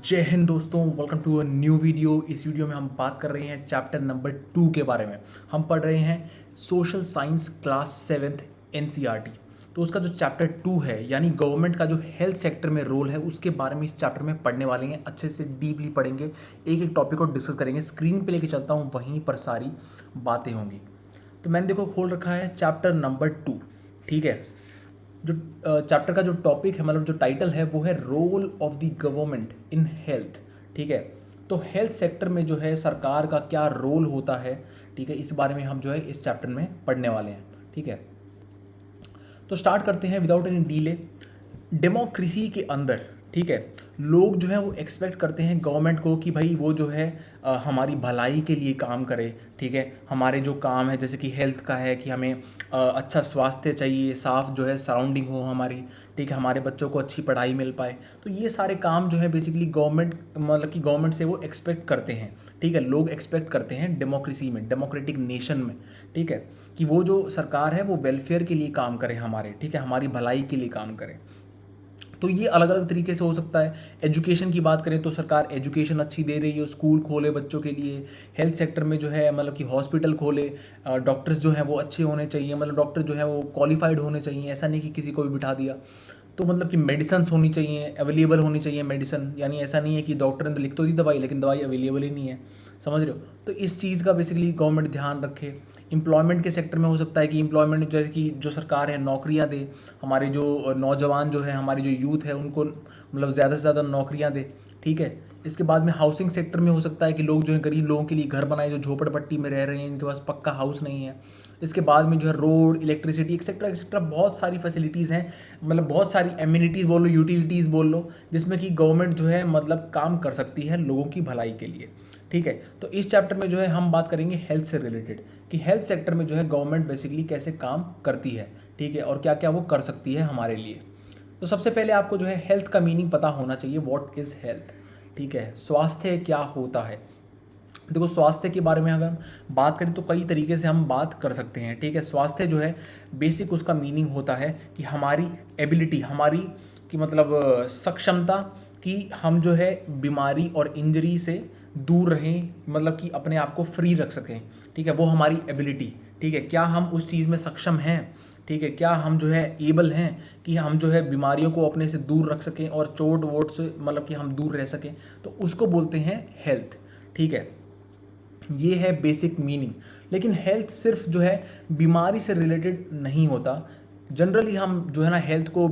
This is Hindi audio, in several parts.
जय हिंद दोस्तों, welcome to a new video. इस वीडियो में हम बात कर रहे हैं चैप्टर नंबर 2 के बारे में। हम पढ़ रहे हैं social science class 7th NCERT. तो उसका जो चैप्टर 2 है यानी गवर्नमेंट का जो हेल्थ सेक्टर में रोल है उसके बारे में इस चैप्टर में पढ़ने वाले हैं। अच्छे से डीपली पढ़ेंगे, एक एक टॉपिक को डिस्कस करेंगे। स्क्रीन पे लेके चलता हूँ, वहीं पर सारी बातें होंगी। तो मैंने देखो खोल रखा है चैप्टर नंबर 2, ठीक है। जो चैप्टर का जो टॉपिक है, मतलब जो टाइटल है, वो है role of the government in health, ठीक है। तो हेल्थ सेक्टर में जो है सरकार का क्या रोल होता है, ठीक है, इस बारे में हम जो है इस चैप्टर में पढ़ने वाले हैं, ठीक है। तो स्टार्ट करते हैं विदाउट एनी डीले। डेमोक्रेसी के अंदर, ठीक है, लोग जो है वो एक्सपेक्ट करते हैं गवर्नमेंट को कि भाई वो जो है हमारी भलाई के लिए काम करे, ठीक है। हमारे जो काम है जैसे कि हेल्थ का है कि हमें अच्छा स्वास्थ्य चाहिए, साफ़ जो है सराउंडिंग हो हमारी, ठीक है, हमारे बच्चों को अच्छी पढ़ाई मिल पाए। तो ये सारे काम जो है बेसिकली गवर्नमेंट, मतलब कि गवर्नमेंट से वो एक्सपेक्ट करते हैं, ठीक है। लोग एक्सपेक्ट करते हैं डेमोक्रेसी में, डेमोक्रेटिक नेशन में, ठीक है, कि वो जो सरकार है वो वेलफेयर के लिए काम करे हमारे, ठीक है, हमारी भलाई के लिए काम करे। तो ये अलग अलग तरीके से हो सकता है। एजुकेशन की बात करें तो सरकार एजुकेशन अच्छी दे रही है, स्कूल खोले बच्चों के लिए। हेल्थ सेक्टर में जो है मतलब कि हॉस्पिटल खोले, डॉक्टर्स जो हैं वो अच्छे होने चाहिए, मतलब डॉक्टर जो है वो क्वालिफाइड होने चाहिए, ऐसा नहीं कि किसी को भी बिठा दिया। तो मतलब कि मेडिसिन होनी चाहिए, अवेलेबल होनी चाहिए मेडिसिन, यानी ऐसा नहीं है कि डॉक्टर ने तो लिख तो दी दवाई लेकिन दवाई अवेलेबल ही नहीं है, समझ रहे हो। तो इस चीज़ का बेसिकली गवर्नमेंट ध्यान रखे। एम्प्लॉयमेंट के सेक्टर में हो सकता है कि एम्प्लॉयमेंट जैसे कि जो सरकार है नौकरियां दे, हमारे जो नौजवान जो है, हमारी जो यूथ है, उनको मतलब ज़्यादा से ज़्यादा नौकरियां दे, ठीक है। इसके बाद में हाउसिंग सेक्टर में हो सकता है कि लोग जो है गरीब लोगों के लिए घर बनाए जो झोपड़पट्टी में रह रहे हैं, इनके पास पक्का हाउस नहीं है। इसके बाद में जो है रोड, इलेक्ट्रिसिटी, एक्सेट्रा बहुत सारी फैसिलिटीज़ हैं, मतलब बहुत सारी एम्यूनिटीज़ बोल लो, यूटिलिटीज़ बोल लो, जिसमें कि गवर्नमेंट जो है मतलब काम कर सकती है लोगों की भलाई के लिए, ठीक है। तो इस चैप्टर में जो है हम बात करेंगे हेल्थ से रिलेटेड, कि हेल्थ सेक्टर में जो है गवर्नमेंट बेसिकली कैसे काम करती है, ठीक है, और क्या क्या वो कर सकती है हमारे लिए। तो सबसे पहले आपको जो है हेल्थ का मीनिंग पता होना चाहिए। व्हाट इज़ हेल्थ, ठीक है, स्वास्थ्य क्या होता है। देखो स्वास्थ्य के बारे में अगर हम बात करें तो कई तरीके से हम बात कर सकते हैं, ठीक है। स्वास्थ्य जो है बेसिक उसका मीनिंग होता है कि हमारी एबिलिटी, हमारी कि मतलब सक्षमता, कि हम जो है बीमारी और इंजरी से दूर रहें, मतलब कि अपने आप को फ्री रख सकें, ठीक है, वो हमारी एबिलिटी, ठीक है। क्या हम उस चीज़ में सक्षम हैं, ठीक है, क्या हम जो है एबल हैं कि हम जो है बीमारियों को अपने से दूर रख सकें और चोट वोट से मतलब कि हम दूर रह सकें, तो उसको बोलते हैं हेल्थ, ठीक है। ये है बेसिक मीनिंग। लेकिन हेल्थ सिर्फ जो है बीमारी से रिलेटेड नहीं होता। जनरली हम जो है ना हेल्थ को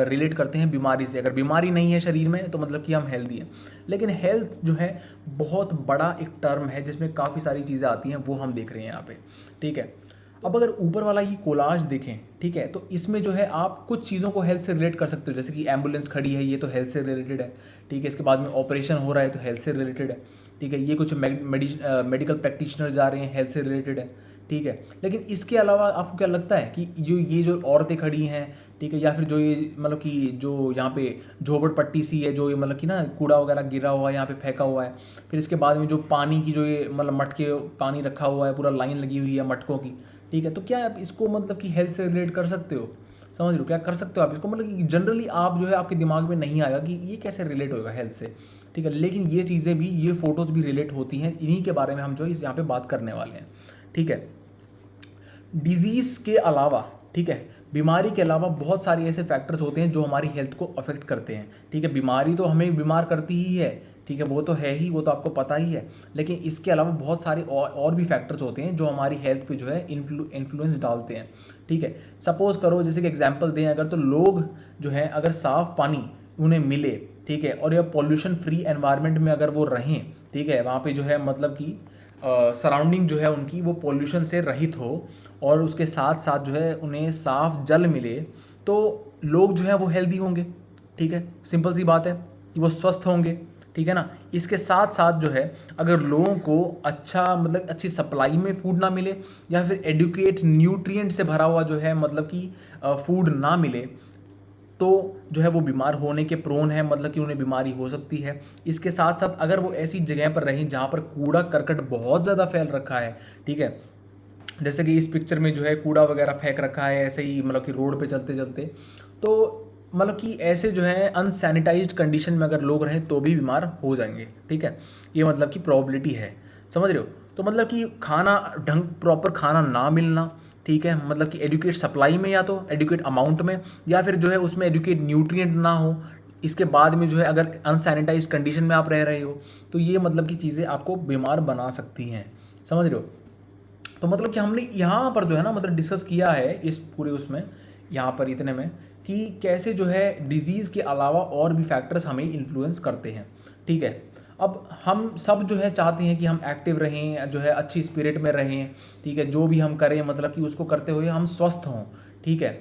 रिलेट करते हैं बीमारी से। अगर बीमारी नहीं है शरीर में तो मतलब कि हम हेल्दी हैं। लेकिन हेल्थ जो है बहुत बड़ा एक टर्म है जिसमें काफ़ी सारी चीज़ें आती हैं, वो हम देख रहे हैं यहाँ पे, ठीक है। अब अगर ऊपर वाला ये कोलाज देखें, ठीक है, तो इसमें जो है आप कुछ चीज़ों को हेल्थ से रिलेट कर सकते हो, जैसे कि एम्बुलेंस खड़ी है, ये तो हेल्थ से रिलेटेड है, ठीक है। इसके बाद में ऑपरेशन हो रहा है तो हेल्थ से रिलेटेड है, ठीक है। ये कुछ मेडिकल प्रैक्टिशनर जा रहे हैं, हेल्थ से रिलेटेड है, ठीक है। लेकिन इसके अलावा आपको क्या लगता है कि ये जो औरतें खड़ी हैं, ठीक है, या फिर जो ये मतलब कि जो यहाँ पे झोपड़पट्टी सी है, जो ये मतलब कि ना कूड़ा वगैरह गिरा हुआ है यहाँ पे फेंका हुआ है, फिर इसके बाद में जो पानी की जो ये मतलब मटके पानी रखा हुआ है, पूरा लाइन लगी हुई है मटकों की, ठीक है। तो क्या आप इसको मतलब कि हेल्थ से रिलेट कर सकते हो, समझ रहे हो, क्या कर सकते हो आप इसको, मतलब कि जनरली आप जो है आपके दिमाग में नहीं आएगा कि ये कैसे रिलेट होगा हेल्थ से, ठीक है। लेकिन ये चीज़ें भी, ये फोटोज़ भी रिलेट होती हैं, इन्हीं के बारे में हम जो इस यहाँ पे बात करने वाले हैं, ठीक है। डिजीज़ के अलावा, ठीक है, बीमारी के अलावा बहुत सारे ऐसे फैक्टर्स होते हैं जो हमारी हेल्थ को अफेक्ट करते हैं, ठीक है। बीमारी तो हमें बीमार करती ही है, ठीक है, वो तो है ही, वो तो आपको पता ही है। लेकिन इसके अलावा बहुत सारे और भी फैक्टर्स होते हैं जो हमारी हेल्थ पे जो है इन्फ्लुएंस डालते हैं, ठीक है। सपोज़ करो, जैसे कि एग्जांपल दें अगर, तो लोग जो हैं अगर साफ़ पानी उन्हें मिले, ठीक है, और यह पॉल्यूशन फ्री एनवायरनमेंट में अगर वो रहें, ठीक है, वहाँ पे जो है मतलब कि सराउंडिंग जो है उनकी वो पॉल्यूशन से रहित हो, और उसके साथ साथ जो है उन्हें साफ़ जल मिले, तो लोग जो है वो हेल्दी होंगे, ठीक है। सिंपल सी बात है कि वो स्वस्थ होंगे, ठीक है ना। इसके साथ साथ जो है अगर लोगों को अच्छा मतलब अच्छी सप्लाई में फूड ना मिले, या फिर एडुकेट न्यूट्रिएंट से भरा हुआ जो है मतलब कि फूड ना मिले, तो जो है वो बीमार होने के प्रोन है, मतलब कि उन्हें बीमारी हो सकती है। इसके साथ साथ अगर वो ऐसी जगह पर रहें जहाँ पर कूड़ा करकट बहुत ज़्यादा फैल रखा है, ठीक है, जैसे कि इस पिक्चर में जो है कूड़ा वगैरह फेंक रखा है ऐसे ही मतलब कि रोड पे चलते चलते, तो मतलब कि ऐसे जो है अनसैनिटाइज्ड कंडीशन में अगर लोग रहें तो भी बीमार हो जाएंगे, ठीक है। ये मतलब कि प्रोबेबिलिटी है, समझ रहे हो। तो मतलब कि खाना ढंग प्रॉपर खाना ना मिलना, ठीक है, मतलब कि एडुकेट सप्लाई में या तो एडुकेट अमाउंट में, या फिर जो है उसमें एडुकेट न्यूट्रिएंट ना हो। इसके बाद में जो है अगर अनसैनिटाइज कंडीशन में आप रह रहे हो तो ये मतलब कि चीज़ें आपको बीमार बना सकती हैं, समझ रहे हो। तो मतलब कि हमने यहाँ पर जो है ना मतलब डिस्कस किया है इस पूरे उसमें, यहाँ पर इतने में, कि कैसे जो है डिजीज़ के अलावा और भी फैक्टर्स हमें इन्फ्लुएंस करते हैं, ठीक है। अब हम सब जो है चाहते हैं कि हम एक्टिव रहें, जो है अच्छी स्पिरिट में रहें, ठीक है, जो भी हम करें मतलब कि उसको करते हुए हम स्वस्थ हों, ठीक है।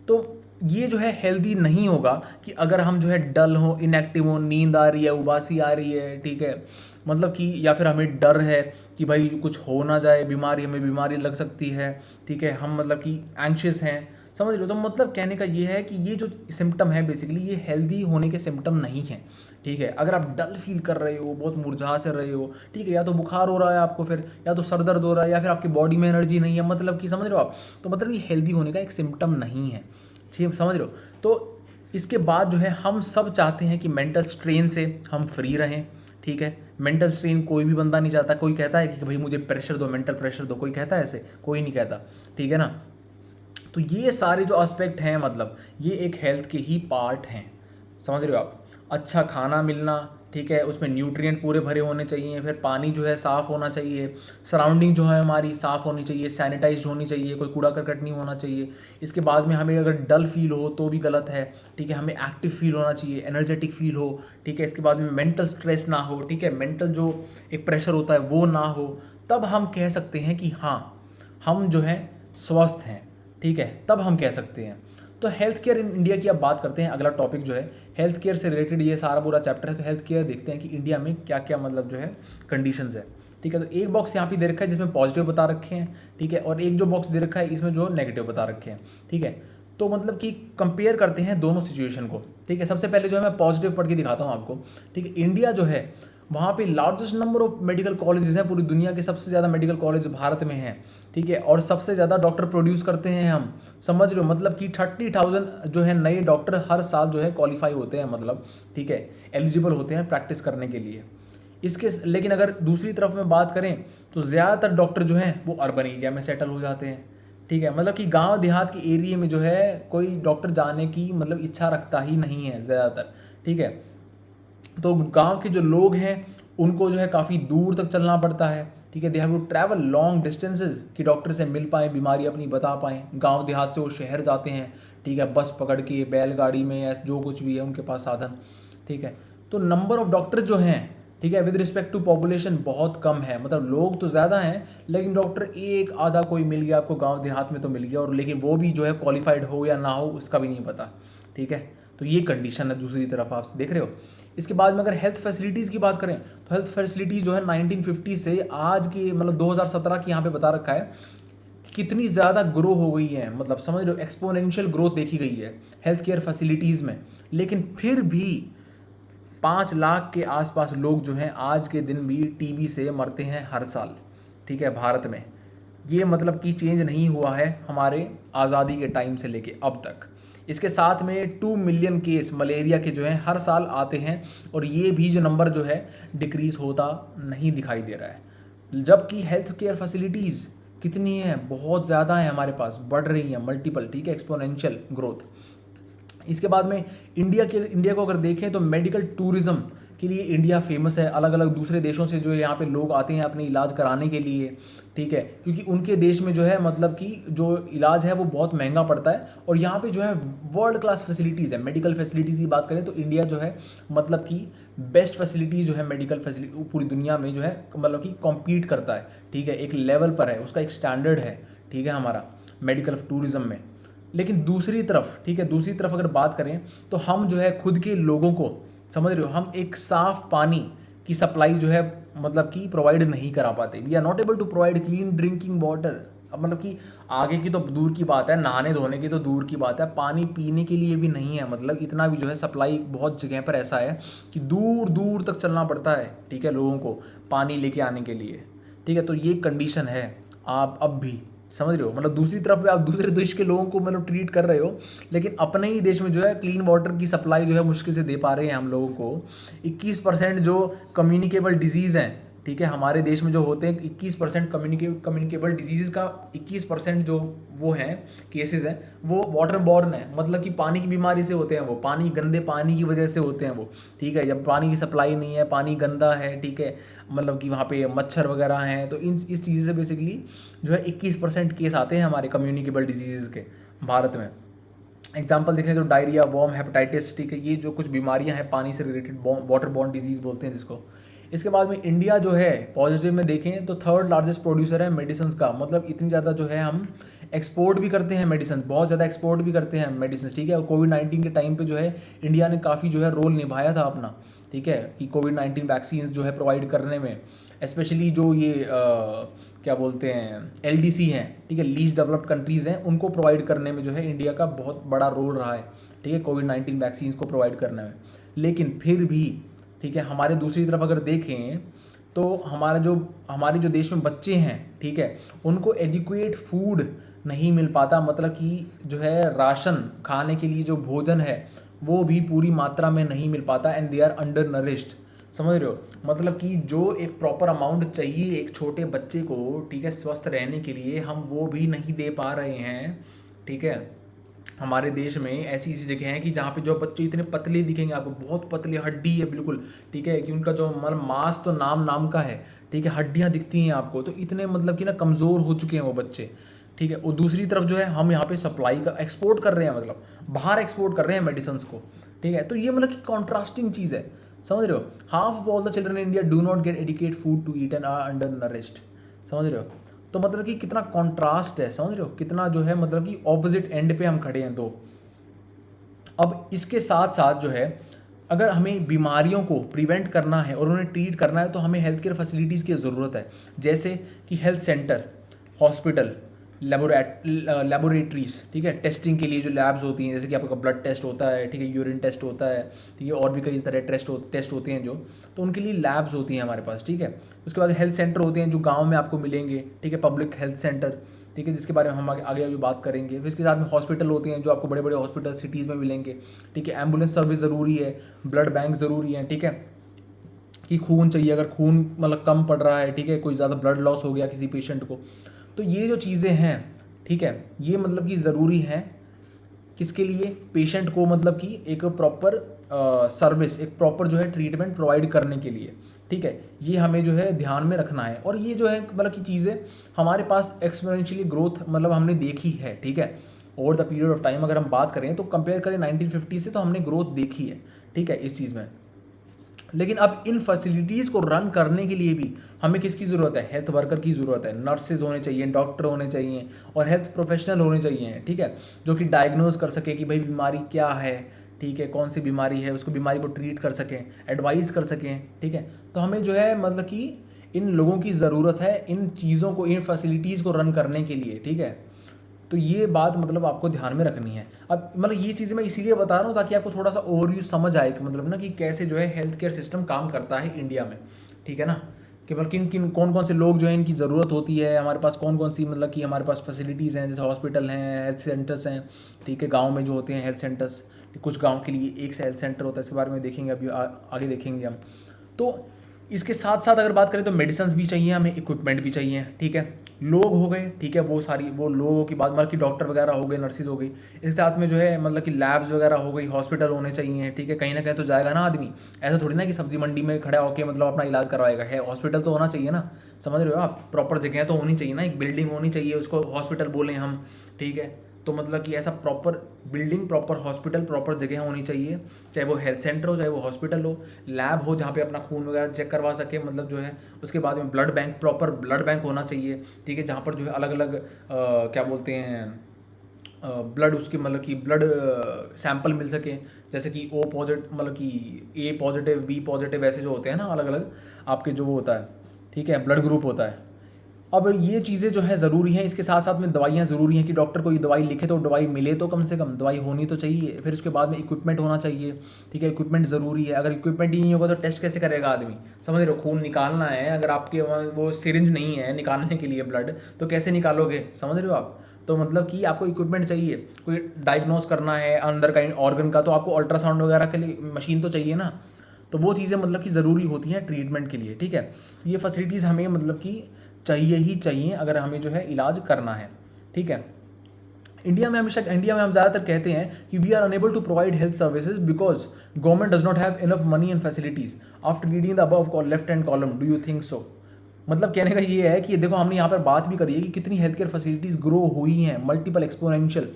तो ये जो है हेल्दी नहीं होगा कि अगर हम जो है डल हो, इनएक्टिव हो, नींद आ रही है, उबासी आ रही है, ठीक है, मतलब कि या फिर हमें डर है कि भाई कुछ हो ना जाए, बीमारी हमें बीमारी लग सकती है, ठीक है, हम मतलब कि एंग्शियस हैं, समझ रहे हो। तो मतलब कहने का ये है कि ये जो सिम्टम है बेसिकली ये हेल्दी होने के सिम्टम नहीं है, ठीक है। अगर आप डल फील कर रहे हो, बहुत मुरझा से रहे हो, ठीक है, या तो बुखार हो रहा है आपको, फिर या तो सर दर्द हो रहा है, या फिर आपकी बॉडी में एनर्जी नहीं है, मतलब कि समझ रहे हो आप, तो मतलब ये हेल्दी होने का एक सिम्टम नहीं है, ठीक, समझ रहे हो। तो इसके बाद जो है हम सब चाहते हैं कि मेंटल स्ट्रेन से हम फ्री रहें, ठीक है। मेंटल स्ट्रेन कोई भी बंदा नहीं चाहता। कोई कहता है कि भाई मुझे प्रेशर दो, मेंटल प्रेशर दो, कोई कहता है ऐसे? कोई नहीं कहता, ठीक है ना। तो ये सारे जो एस्पेक्ट हैं मतलब ये एक हेल्थ के ही पार्ट हैं, समझ रहे हो आप। अच्छा खाना मिलना, ठीक है, उसमें न्यूट्रिएंट पूरे भरे होने चाहिए, फिर पानी जो है साफ़ होना चाहिए, सराउंडिंग जो है हमारी साफ़ होनी चाहिए, सैनिटाइज्ड होनी चाहिए, कोई कूड़ा करकट नहीं होना चाहिए। इसके बाद में हमें अगर डल फील हो तो भी गलत है, ठीक है, हमें एक्टिव फील होना चाहिए, एनर्जेटिक फील हो, ठीक है। इसके बाद में मेंटल स्ट्रेस ना हो, ठीक है, मेंटल जो एक प्रेशर होता है वो ना हो, तब हम कह सकते हैं कि हाँ हम जो है स्वस्थ हैं, ठीक है, तब हम कह सकते हैं। तो हेल्थ केयर इन इंडिया की अब बात करते हैं। अगला टॉपिक जो है हेल्थ केयर से रिलेटेड, ये सारा पूरा चैप्टर है। तो हेल्थ केयर देखते हैं कि इंडिया में क्या क्या मतलब जो है कंडीशंस है, ठीक है। तो एक बॉक्स यहाँ पे दे रखा है जिसमें पॉजिटिव बता रखे हैं, ठीक है, और एक जो बॉक्स दे रखा है इसमें जो नेगेटिव बता रखे हैं, ठीक है। तो मतलब कि कंपेयर करते हैं दोनों सिचुएशन को, ठीक है। सबसे पहले जो है मैं पॉजिटिव पढ़ के दिखाता हूँ आपको, ठीक है। इंडिया जो है वहाँ पे largest number of medical colleges हैं, पूरी दुनिया के सबसे ज़्यादा मेडिकल कॉलेज भारत में हैं, ठीक है, और सबसे ज़्यादा डॉक्टर प्रोड्यूस करते हैं हम, समझ रहे हो। मतलब कि 30,000 जो है नए डॉक्टर हर साल जो है क्वालिफाई होते हैं, मतलब ठीक है, एलिजिबल होते हैं प्रैक्टिस करने के लिए। इसके लेकिन अगर दूसरी तरफ में बात करें तो ज़्यादातर डॉक्टर जो हैं वो अर्बन एरिया में सेटल हो जाते हैं, ठीक है। मतलब कि गांव देहात के एरिया में जो है कोई डॉक्टर जाने की मतलब इच्छा रखता ही नहीं है ज़्यादातर, ठीक है। तो गांव के जो लोग हैं उनको जो है काफ़ी दूर तक चलना पड़ता है, ठीक है। They have to travel long distances कि डॉक्टर से मिल पाएँ, बीमारी अपनी बता पाएँ। गांव देहात से वो शहर जाते हैं, ठीक है, बस पकड़ के, बैलगाड़ी में, या जो कुछ भी है उनके पास साधन, ठीक है। तो नंबर ऑफ डॉक्टर्स जो हैं, ठीक है, विद रिस्पेक्ट टू पॉपुलेशन बहुत कम है। मतलब लोग तो ज़्यादा हैं लेकिन डॉक्टर एक आधा कोई मिल गया आपको गांव देहात में तो मिल गया, और लेकिन वो भी जो है क्वालिफाइड हो या ना हो उसका भी नहीं पता, ठीक है। तो ये कंडीशन है दूसरी तरफ आप देख रहे हो। इसके बाद में अगर हेल्थ फैसिलिटीज़ की बात करें तो हेल्थ फैसिलिटीज़ जो है 1950 से आज की मतलब 2017 की यहाँ पे बता रखा है कितनी ज़्यादा ग्रो हो गई है। मतलब समझ रहे हो, एक्सपोनेंशियल ग्रोथ देखी गई है हेल्थ केयर फैसिलिटीज़ में। लेकिन फिर भी 5 लाख के आसपास लोग जो हैं आज के दिन भी टीबी से मरते हैं हर साल, ठीक है, भारत में। ये मतलब कि चेंज नहीं हुआ है हमारे आज़ादी के टाइम से लेके अब तक। इसके साथ में 2 मिलियन केस मलेरिया के जो हैं हर साल आते हैं, और ये भी जो नंबर जो है डिक्रीज़ होता नहीं दिखाई दे रहा है। जबकि हेल्थ केयर फैसिलिटीज़ कितनी है, बहुत ज़्यादा है हमारे पास, बढ़ रही हैं मल्टीपल, ठीक है, एक्सपोनेंशियल ग्रोथ। इसके बाद में इंडिया को अगर देखें तो मेडिकल टूरिज़्म के लिए इंडिया फेमस है। अलग अलग दूसरे देशों से जो है यहाँ पे लोग आते हैं अपने इलाज कराने के लिए, ठीक है, क्योंकि उनके देश में जो है मतलब कि जो इलाज है वो बहुत महंगा पड़ता है, और यहाँ पे जो है वर्ल्ड क्लास फैसिलिटीज़ है। मेडिकल फैसिलिटीज़ की बात करें तो इंडिया जो है मतलब कि बेस्ट फैसिलिटीज़ जो है मेडिकल फैसिलिटी पूरी दुनिया में जो है मतलब कि कॉम्पीट करता है, ठीक है, एक लेवल पर है, उसका एक स्टैंडर्ड है, ठीक है, हमारा मेडिकल टूरिज़्म में। लेकिन दूसरी तरफ, ठीक है, दूसरी तरफ अगर बात करें तो हम जो है खुद के लोगों को, समझ रहे हो, हम एक साफ़ पानी की सप्लाई जो है मतलब कि प्रोवाइड नहीं करा पाते। We are not able to provide clean drinking water. अब मतलब कि आगे की तो दूर की बात है, नहाने धोने की तो दूर की बात है, पानी पीने के लिए भी नहीं है। मतलब इतना भी जो है सप्लाई बहुत जगह पर ऐसा है कि दूर दूर तक चलना पड़ता है, ठीक है, लोगों को पानी लेके आने के लिए, ठीक है। तो ये कंडीशन है आप अब भी, समझ रहे हो, मतलब दूसरी तरफ पे आप दूसरे देश के लोगों को मतलब ट्रीट कर रहे हो, लेकिन अपने ही देश में जो है क्लीन वाटर की सप्लाई जो है मुश्किल से दे पा रहे हैं हम लोगों को। 21% जो कम्युनिकेबल डिजीज़ हैं, ठीक है, हमारे देश में जो होते हैं 21% कम्युनिकेबल डिजीज़ का 21% जो वो हैं केसेस हैं वो वाटर बॉर्न है, मतलब कि पानी की बीमारी से होते हैं, वो पानी गंदे पानी की वजह से होते हैं वो, ठीक है, जब पानी की सप्लाई नहीं है, पानी गंदा है, ठीक है, मतलब कि वहाँ पे मच्छर वगैरह हैं, तो इस चीज़ से बेसिकली जो है 21% केस आते हैं हमारे कम्युनिकेबल डिजीज़ के भारत में। एग्जाम्पल देखें तो डायरिया, वॉर्म, हेपेटाइटिस, ठीक है, ये जो कुछ बीमारियां हैं पानी से रिलेटेड, वाटर बॉर्न डिजीज़ बोलते हैं जिसको। इसके बाद में इंडिया जो है पॉजिटिव में देखें तो थर्ड लार्जेस्ट प्रोड्यूसर है मेडिसिन का, मतलब इतनी ज़्यादा जो है हम एक्सपोर्ट भी करते हैं मेडिसिन, बहुत ज़्यादा एक्सपोर्ट भी करते हैं मेडिसिन, ठीक है। कोविड-19 के टाइम पे जो है इंडिया ने काफ़ी जो है रोल निभाया था अपना, ठीक है, कि कोविड-19 वैक्सीन्स जो है प्रोवाइड करने में, स्पेशली जो ये क्या बोलते हैं LDC हैं, ठीक है, लीस्ट डेवलप्ड कंट्रीज़ हैं, उनको प्रोवाइड करने में जो है इंडिया का बहुत बड़ा रोल रहा है, ठीक है, कोविड-19 वैक्सीन्स को प्रोवाइड करने में। लेकिन फिर भी, ठीक है, हमारे दूसरी तरफ अगर देखें तो हमारे जो देश में बच्चे हैं, ठीक है, उनको एडिक्वेट फूड नहीं मिल पाता, मतलब कि जो है राशन खाने के लिए जो भोजन है वो भी पूरी मात्रा में नहीं मिल पाता, and they are undernourished, समझ रहे हो, मतलब कि जो एक प्रॉपर अमाउंट चाहिए एक छोटे बच्चे को, ठीक है, स्वस्थ रहने के लिए, हम वो भी नहीं दे पा रहे हैं, ठीक है। हमारे देश में ऐसी ऐसी जगह हैं कि जहाँ पे जो बच्चे इतने पतले दिखेंगे आपको, बहुत पतले, हड्डी है बिल्कुल, ठीक है, कि उनका जो मतलब मांस तो नाम का है, ठीक है, हड्डियाँ दिखती हैं आपको, तो इतने मतलब कि ना कमज़ोर हो चुके हैं वो बच्चे, ठीक है। और दूसरी तरफ जो है हम यहाँ पे सप्लाई का एक्सपोर्ट कर रहे हैं, मतलब बाहर एक्सपोर्ट कर रहे हैं मेडिसिन को, ठीक है, तो ये मतलब कि कॉन्ट्रास्टिंग चीज़ है, समझ रहे हो। Half of all the children in India do not get adequate food to eat and are undernourished, समझ रहे हो। तो मतलब कि कितना कॉन्ट्रास्ट है, समझ रहे हो, कितना जो है मतलब कि ऑपोजिट एंड पे हम खड़े हैं दो। अब इसके साथ साथ जो है अगर हमें बीमारियों को प्रिवेंट करना है और उन्हें ट्रीट करना है तो हमें हेल्थ केयर फैसिलिटीज़ की ज़रूरत है, जैसे कि हेल्थ सेंटर, हॉस्पिटल, लेबोरेटरीज, ठीक है, टेस्टिंग के लिए जो लैब्स होती हैं, जैसे कि आपका ब्लड टेस्ट होता है, ठीक है, यूरिन टेस्ट होता है, ठीक है, और भी कई तरह टेस्ट होते हैं जो, तो उनके लिए लैब्स होती हैं हमारे पास, ठीक है। उसके बाद हेल्थ सेंटर होते हैं जो गाँव में आपको मिलेंगे, ठीक है, पब्लिक हेल्थ सेंटर, ठीक है, जिसके बारे में हम आगे बात करेंगे। फिर इसके साथ में हॉस्पिटल होते हैं जो आपको बड़े बड़े हॉस्पिटल सिटीज़ में मिलेंगे, ठीक है, एम्बुलेंस सर्विस ज़रूरी है, ब्लड बैंक ज़रूरी है, ठीक है, कि खून चाहिए, अगर खून मतलब कम पड़ रहा है, ठीक है, कोई ज़्यादा ब्लड लॉस हो गया किसी पेशेंट को, तो ये जो चीज़ें हैं, ठीक है, ये मतलब कि ज़रूरी है किसके लिए, पेशेंट को, मतलब कि एक प्रॉपर सर्विस, एक प्रॉपर जो है ट्रीटमेंट प्रोवाइड करने के लिए, ठीक है, ये हमें जो है ध्यान में रखना है। और ये जो है मतलब कि चीज़ें हमारे पास एक्सपोनेंशियली ग्रोथ मतलब हमने देखी है, ठीक है, over the period of time अगर हम बात करें तो कंपेयर करें 1950 से, तो हमने ग्रोथ देखी है, ठीक है, इस चीज़ में। लेकिन अब इन फैसिलिटीज़ को रन करने के लिए भी हमें किसकी ज़रूरत है, हेल्थ वर्कर की ज़रूरत है, नर्सेज होने चाहिए, डॉक्टर होने चाहिए और हेल्थ प्रोफेशनल होने चाहिए, ठीक है, जो कि डायग्नोज कर सके कि भाई बीमारी क्या है, ठीक है, कौन सी बीमारी है, उसको बीमारी को ट्रीट कर सकें, एडवाइस कर सकें, ठीक है। तो हमें जो है मतलब कि इन लोगों की ज़रूरत है इन चीज़ों को, इन फैसिलिटीज़ को रन करने के लिए, ठीक है। तो ये बात मतलब आपको ध्यान में रखनी है। अब मतलब ये चीज़ें मैं इसीलिए बता रहा हूँ ताकि आपको थोड़ा सा ओवरव्यू समझ आए कि मतलब ना कि कैसे जो है हेल्थ केयर सिस्टम काम करता है इंडिया में, ठीक है ना, कि मतलब किन कौन कौन से लोग जो है इनकी ज़रूरत होती है, हमारे पास कौन कौन सी मतलब कि हमारे पास फैसिलिटीज़ हैं, जैसे हॉस्पिटल हैं, हेल्थ सेंटर्स हैं, ठीक है, गाँव में जो होते हैं हेल्थ सेंटर्स, कुछ गाँव के लिए एक हेल्थ सेंटर होता है, इसके बारे में देखेंगे अभी आगे देखेंगे हम। तो इसके साथ साथ अगर बात करें तो मेडिसिन भी चाहिए हमें, इक्विपमेंट भी चाहिए, ठीक है, लोग हो गए, ठीक है, वो लोगों की बात मतलब कि डॉक्टर वगैरह हो गए, नर्सिस हो गई, इसके साथ में जो है मतलब कि लैब्स वगैरह हो गई, हॉस्पिटल होने चाहिए, ठीक है, कहीं ना कहीं तो जाएगा ना आदमी, ऐसा थोड़ी ना कि सब्जी मंडी में खड़ा होकर मतलब अपना इलाज करवाएगा, है हॉस्पिटल तो होना चाहिए ना, समझ रहे हो आप, प्रॉपर जगह तो होनी चाहिए ना, एक बिल्डिंग होनी चाहिए, उसको हॉस्पिटल बोलें हम, ठीक है। तो मतलब कि ऐसा proper building, proper hospital, proper जगह होनी चाहिए, चाहे वो हेल्थ सेंटर हो, चाहे वो हॉस्पिटल हो, लैब हो जहाँ पे अपना खून वगैरह चेक करवा सके, मतलब जो है उसके बाद में blood bank, proper blood bank होना चाहिए, ठीक है, जहाँ पर जो है अलग अलग क्या बोलते हैं ब्लड, उसके मतलब कि ब्लड सैंपल मिल सके, जैसे कि O पॉजिटिव, मतलब कि A पॉजिटिव, B पॉजिटिव, ऐसे जो होते हैं ना अलग अलग आपके जो वो होता है, ठीक है, ब्लड ग्रुप होता है, अब ये चीज़ें जो है ज़रूरी हैं, इसके साथ साथ में दवाइयाँ ज़रूरी हैं कि डॉक्टर कोई दवाई लिखे तो दवाई मिले, तो कम से कम दवाई होनी तो चाहिए। फिर उसके बाद में इक्विपमेंट होना चाहिए, ठीक है, इक्विपमेंट ज़रूरी है। अगर इक्विपमेंट ही नहीं होगा तो टेस्ट कैसे करेगा आदमी, समझ रहे हो। खून निकालना है, अगर आपके वहाँ वो सिरिंज नहीं है निकालने के लिए ब्लड, तो कैसे निकालोगे, समझ रहे हो आप। तो मतलब कि आपको इक्विपमेंट चाहिए, कोई डायग्नोस करना है अंदर का ऑर्गन का, तो आपको अल्ट्रासाउंड वगैरह के लिए मशीन तो चाहिए ना। तो वो चीज़ें मतलब कि ज़रूरी होती हैं ट्रीटमेंट के लिए, ठीक है। ये फैसिलिटीज़ हमें मतलब कि चाहिए ही चाहिए अगर हमें जो है इलाज करना है, ठीक है। इंडिया में हम ज़्यादातर कहते हैं कि we are unable to provide health services because government does not have enough money and facilities. After reading the above left hand column, do you think so. मतलब कहने का ये है कि देखो, हमने यहाँ पर बात भी करी है कि कितनी हेल्थ केयर फैसिलिटीज़ ग्रो हुई हैं, मल्टीपल एक्सपोनेंशियल।